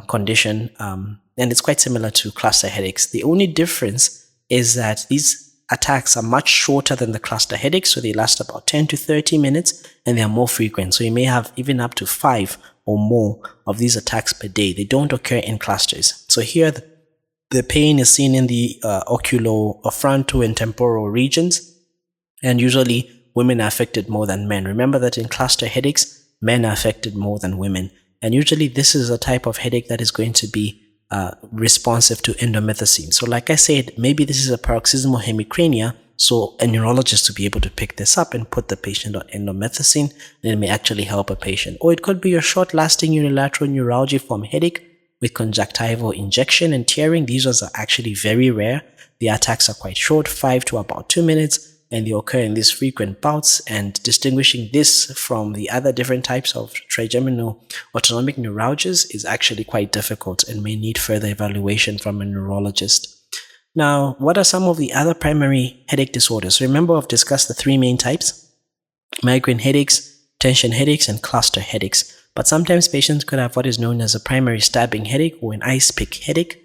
condition, and it's quite similar to cluster headaches. The only difference is that these attacks are much shorter than the cluster headaches, so they last about 10 to 30 minutes, and they are more frequent. So you may have even up to 5 or more of these attacks per day. They don't occur in clusters. So here the pain is seen in the oculofrontal and temporal regions, and usually women are affected more than men. Remember that in cluster headaches, men are affected more than women. And usually this is a type of headache that is going to be responsive to indomethacin. So like I said, maybe this is a paroxysmal hemicrania, so a neurologist to be able to pick this up and put the patient on indomethacin, and it may actually help a patient. Or it could be a short-lasting unilateral neuralgiform headache with conjunctival injection and tearing. These ones are actually very rare. The attacks are quite short, 5 to about 2 minutes, and they occur in these frequent bouts. And distinguishing this from the other different types of trigeminal autonomic neuralgias is actually quite difficult and may need further evaluation from a neurologist. Now, what are some of the other primary headache disorders? Remember, I've discussed the 3 main types: migraine headaches, tension headaches, and cluster headaches. But sometimes patients could have what is known as a primary stabbing headache or an ice pick headache.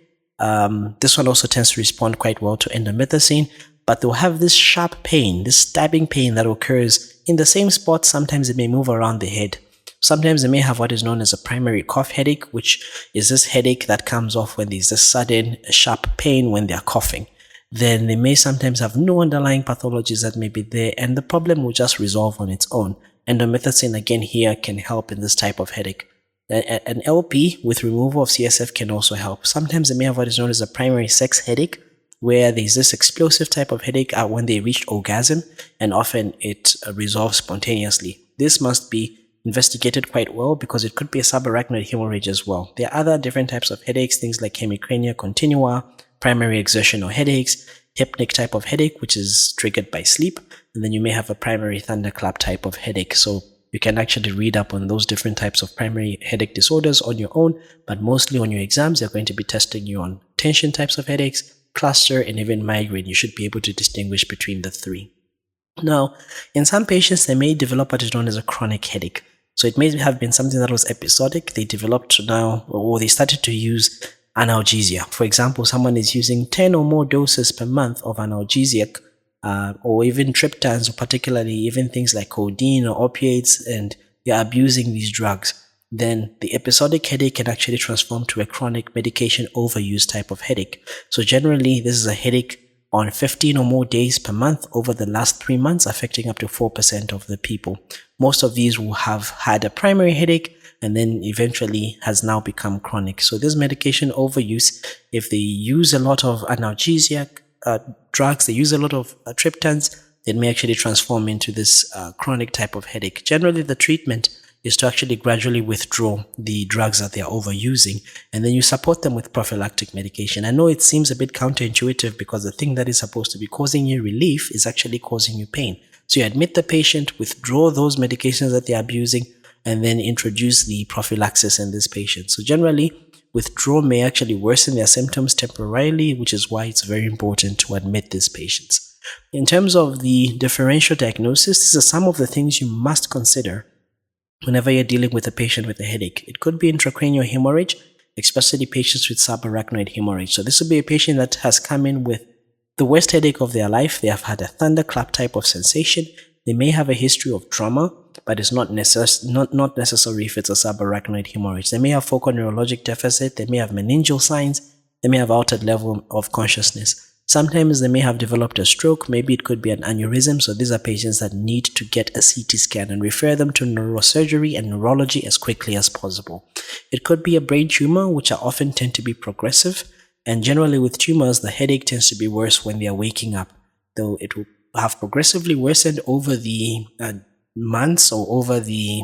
This one also tends to respond quite well to indomethacin, but they'll have this sharp pain, this stabbing pain that occurs in the same spot. Sometimes it may move around the head. Sometimes they may have what is known as a primary cough headache, which is this headache that comes off when there's this sudden sharp pain when they're coughing. Then they may sometimes have no underlying pathologies that may be there, and the problem will just resolve on its own. Indomethacin again here can help in this type of headache. An LP with removal of CSF can also help. Sometimes they may have what is known as a primary sex headache, where there's this explosive type of headache when they reach orgasm, and often it resolves spontaneously. This must be investigated quite well because it could be a subarachnoid hemorrhage as well. There are other different types of headaches, things like hemicrania continua, primary exertional headaches, hypnic type of headache, which is triggered by sleep, and then you may have a primary thunderclap type of headache. So you can actually read up on those different types of primary headache disorders on your own, but mostly on your exams, they're going to be testing you on tension types of headaches, cluster, and even migraine. You should be able to distinguish between the 3. Now, in some patients, they may develop what is known as a chronic headache. So it may have been something that was episodic. They developed now, or they started to use analgesia. For example, someone is using 10 or more doses per month of analgesic, or even triptans, or particularly even things like codeine or opiates, and they are abusing these drugs. Then the episodic headache can actually transform to a chronic medication overuse type of headache. So generally, this is a headache on 15 or more days per month over the last 3 months, affecting up to 4% of the people. Most of these will have had a primary headache and then eventually has now become chronic. So this medication overuse, if they use a lot of analgesic drugs, they use a lot of triptans, it may actually transform into this chronic type of headache. Generally, the treatment is to actually gradually withdraw the drugs that they are overusing, and then you support them with prophylactic medication. I know it seems a bit counterintuitive because the thing that is supposed to be causing you relief is actually causing you pain. So you admit the patient, withdraw those medications that they are abusing, and then introduce the prophylaxis in this patient. So generally, withdrawal may actually worsen their symptoms temporarily, which is why it's very important to admit these patients. In terms of the differential diagnosis, these are some of the things you must consider whenever you're dealing with a patient with a headache. It could be intracranial hemorrhage, especially patients with subarachnoid hemorrhage. So this would be a patient that has come in with the worst headache of their life. They have had a thunderclap type of sensation. They may have a history of trauma, but it's not necessary if it's a subarachnoid hemorrhage. They may have focal neurologic deficit. They may have meningeal signs. They may have altered level of consciousness. Sometimes they may have developed a stroke. Maybe it could be an aneurysm. So these are patients that need to get a CT scan and refer them to neurosurgery and neurology as quickly as possible. It could be a brain tumor, which are often tend to be progressive. And generally with tumors, the headache tends to be worse when they are waking up, though it will have progressively worsened over the months or over the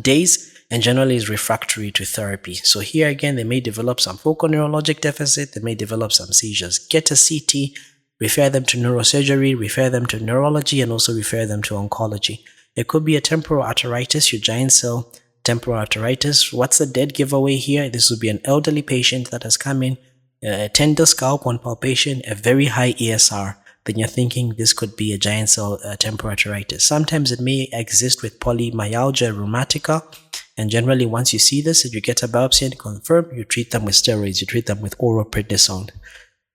days, and generally is refractory to therapy. So here again, they may develop some focal neurologic deficit, they may develop some seizures. Get a CT, refer them to neurosurgery, refer them to neurology, and also refer them to oncology. It could be a temporal arteritis, your giant cell temporal arteritis. What's the dead giveaway here? This would be an elderly patient that has come in, a tender scalp on palpation, a very high ESR. Then you're thinking this could be a giant cell temporal arteritis. Sometimes it may exist with polymyalgia rheumatica, and generally once you see this, if you get a biopsy and confirm, you treat them with steroids, you treat them with oral prednisone.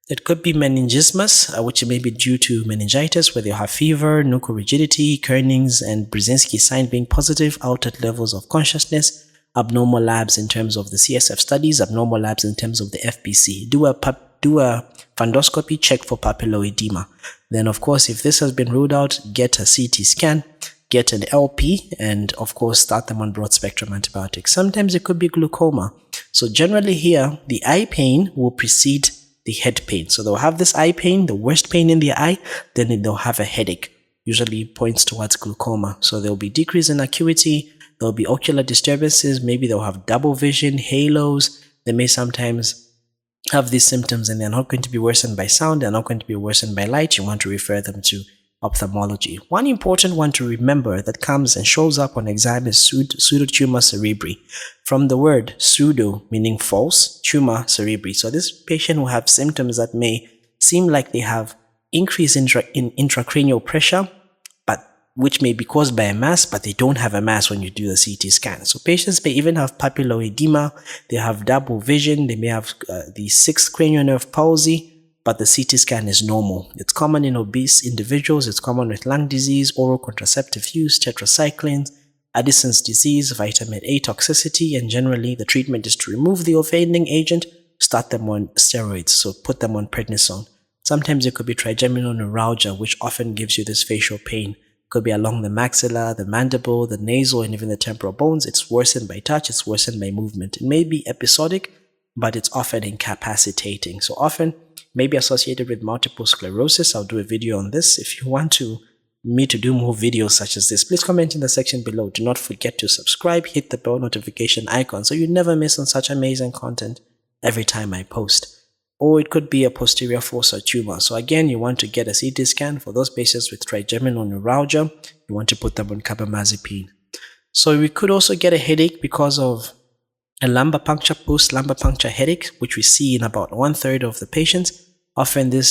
It could be meningismus, which may be due to meningitis, where they have fever, nuchorigidity, Kernig's and Brzezinski sign being positive, altered levels of consciousness, abnormal labs in terms of the CSF studies, abnormal labs in terms of the FBC. Do a fundoscopy, check for papilloedema. Then, of course, if this has been ruled out, get a CT scan, get an LP, and of course, start them on broad-spectrum antibiotics. Sometimes it could be glaucoma. So generally here, the eye pain will precede the head pain. So they'll have this eye pain, the worst pain in the eye, then they'll have a headache. Usually points towards glaucoma. So there'll be decrease in acuity, there'll be ocular disturbances, maybe they'll have double vision, halos. They may sometimes have these symptoms and they're not going to be worsened by sound, they're not going to be worsened by light. You want to refer them to ophthalmology. One important one to remember that comes and shows up on exam is pseudotumor cerebri. From the word pseudo, meaning false, tumor cerebri. So this patient will have symptoms that may seem like they have increase in intracranial pressure, which may be caused by a mass, but they don't have a mass when you do the CT scan. So patients may even have papilloedema, they have double vision, they may have the sixth cranial nerve palsy, but the CT scan is normal. It's common in obese individuals, it's common with lung disease, oral contraceptive use, tetracyclines, Addison's disease, vitamin A toxicity, and generally the treatment is to remove the offending agent, start them on steroids, so put them on prednisone. Sometimes it could be trigeminal neuralgia, which often gives you this facial pain. Could be along the maxilla, the mandible, the nasal, and even the temporal bones. It's worsened by touch, it's worsened by movement. It may be episodic, but it's often incapacitating. So often may be associated with multiple sclerosis. I'll do a video on this. If you want me to do more videos such as this, please comment in the section below. Do not forget to subscribe, hit the bell notification icon so you never miss on such amazing content every time I post. Or it could be a posterior fossa tumor. So again, you want to get a CT scan for those patients with trigeminal neuralgia. You want to put them on carbamazepine. So we could also get a headache because of a lumbar puncture, post-lumbar puncture headache, which we see in about 1/3 of the patients. Often the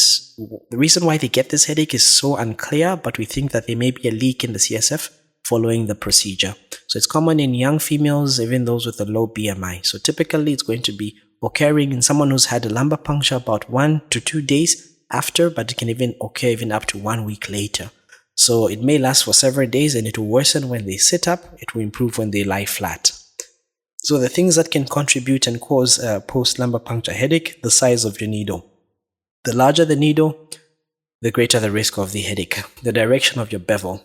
reason why they get this headache is so unclear, but we think that there may be a leak in the CSF following the procedure. So it's common in young females, even those with a low BMI. So typically it's going to be occurring in someone who's had a lumbar puncture about 1 to 2 days after, but it can even occur even up to 1 week later. So it may last for several days, and it will worsen when they sit up. It will improve when they lie flat. So the things that can contribute and cause a post-lumbar puncture headache: the size of your needle. The larger the needle, the greater the risk of the headache. The direction of your bevel.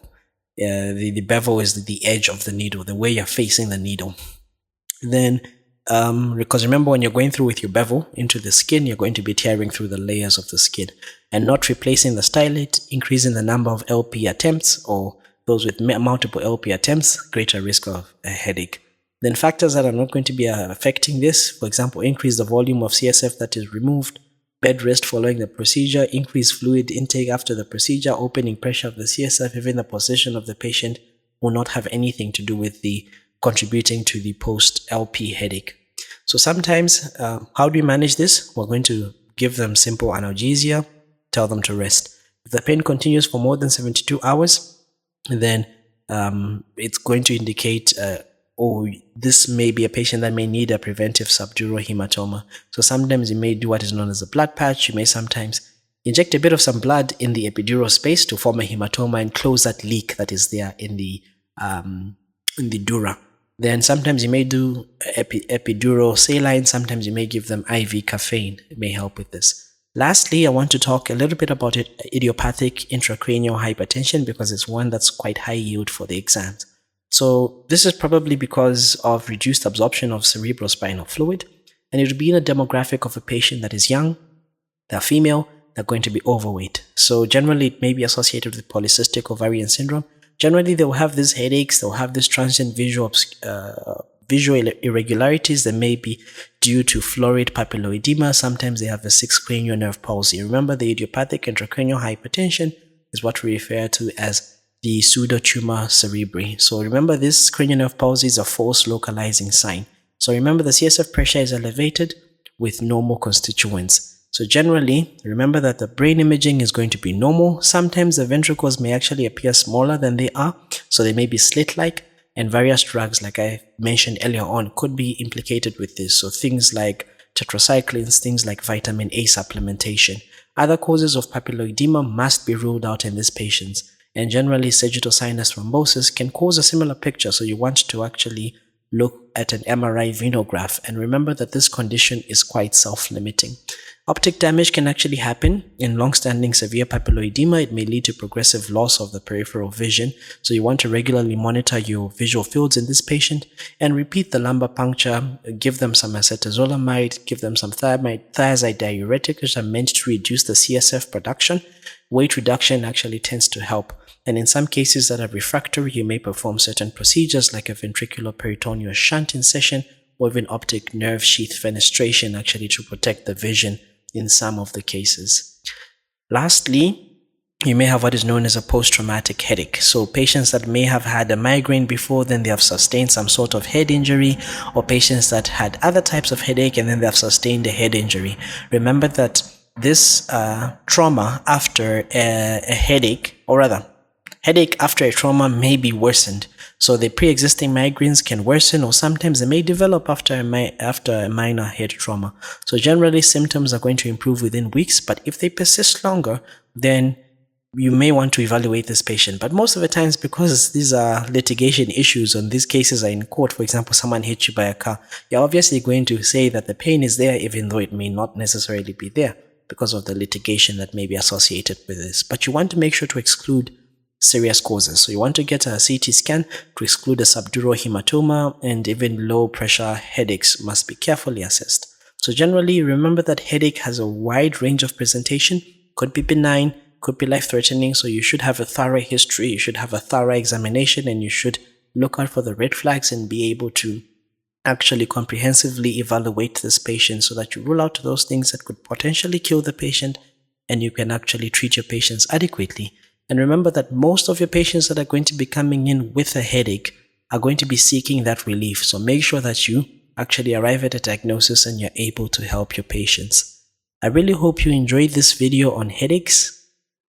The bevel is the edge of the needle, the way you're facing the needle. Then, because remember, when you're going through with your bevel into the skin, you're going to be tearing through the layers of the skin, and not replacing the stylet, increasing the number of LP attempts, or those with multiple LP attempts, greater risk of a headache. Then factors that are not going to be affecting this, for example, increase the volume of CSF that is removed, bed rest following the procedure, increased fluid intake after the procedure, opening pressure of the CSF, even the position of the patient will not have anything to do with the contributing to the post-LP headache. So sometimes, how do we manage this? We're going to give them simple analgesia, tell them to rest. If the pain continues for more than 72 hours, then it's going to indicate this may be a patient that may need a preventive subdural hematoma. So sometimes you may do what is known as a blood patch. You may sometimes inject a bit of some blood in the epidural space to form a hematoma and close that leak that is there in the dura. Then sometimes you may do epidural saline. Sometimes you may give them IV caffeine. It may help with this. Lastly, I want to talk a little bit about idiopathic intracranial hypertension, because it's one that's quite high yield for the exams. So this is probably because of reduced absorption of cerebrospinal fluid, and it would be in a demographic of a patient that is young, they're female, they're going to be overweight. So generally it may be associated with polycystic ovarian syndrome. Generally they will have these headaches, they'll have this transient visual irregularities that may be due to florid papilloedema. Sometimes they have a 6th cranial nerve palsy. Remember, the idiopathic intracranial hypertension is what we refer to as the pseudotumor cerebri. So remember, this cranial nerve palsy is a false localizing sign. So remember, the CSF pressure is elevated with normal constituents. So generally, remember that the brain imaging is going to be normal. Sometimes the ventricles may actually appear smaller than they are, so they may be slit-like, and various drugs, like I mentioned earlier on, could be implicated with this. So things like tetracyclines, things like vitamin A supplementation. Other causes of papilloedema must be ruled out in these patients. And generally, sagittal sinus thrombosis can cause a similar picture, so you want to actually look at an MRI venograph. And remember that this condition is quite self-limiting. Optic damage can actually happen in long-standing severe papilloedema. It may lead to progressive loss of the peripheral vision, so you want to regularly monitor your visual fields in this patient and repeat the lumbar puncture. Give them some acetazolamide, give them some thiazide diuretic, which are meant to reduce the CSF production. Weight reduction actually tends to help. And in some cases that are refractory, you may perform certain procedures like a ventricular peritoneal shunt incision or even optic nerve sheath fenestration, actually, to protect the vision in some of the cases. Lastly, you may have what is known as a post-traumatic headache. So patients that may have had a migraine before, then they have sustained some sort of head injury, or patients that had other types of headache and then they have sustained a head injury. Remember that this trauma after a headache, or rather, headache after a trauma may be worsened. So the pre-existing migraines can worsen, or sometimes they may develop after a minor head trauma. So generally symptoms are going to improve within weeks, but if they persist longer, then you may want to evaluate this patient. But most of the times, because these are litigation issues and these cases are in court, for example, someone hit you by a car, you're obviously going to say that the pain is there, even though it may not necessarily be there because of the litigation that may be associated with this. But you want to make sure to exclude serious causes. So you want to get a CT scan to exclude a subdural hematoma, and even low pressure headaches must be carefully assessed. So generally, remember that headache has a wide range of presentation, could be benign, could be life-threatening, so you should have a thorough history, you should have a thorough examination, and you should look out for the red flags and be able to actually comprehensively evaluate this patient so that you rule out those things that could potentially kill the patient, and you can actually treat your patients adequately. And remember that most of your patients that are going to be coming in with a headache are going to be seeking that relief. So make sure that you actually arrive at a diagnosis and you're able to help your patients. I really hope you enjoyed this video on headaches,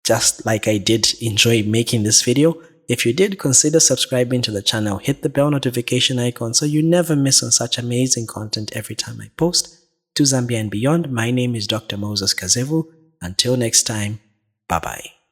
just like I did enjoy making this video. If you did, consider subscribing to the channel. Hit the bell notification icon so you never miss on such amazing content every time I post. To Zambia and beyond, my name is Dr. Moses Kazevu. Until next time, bye-bye.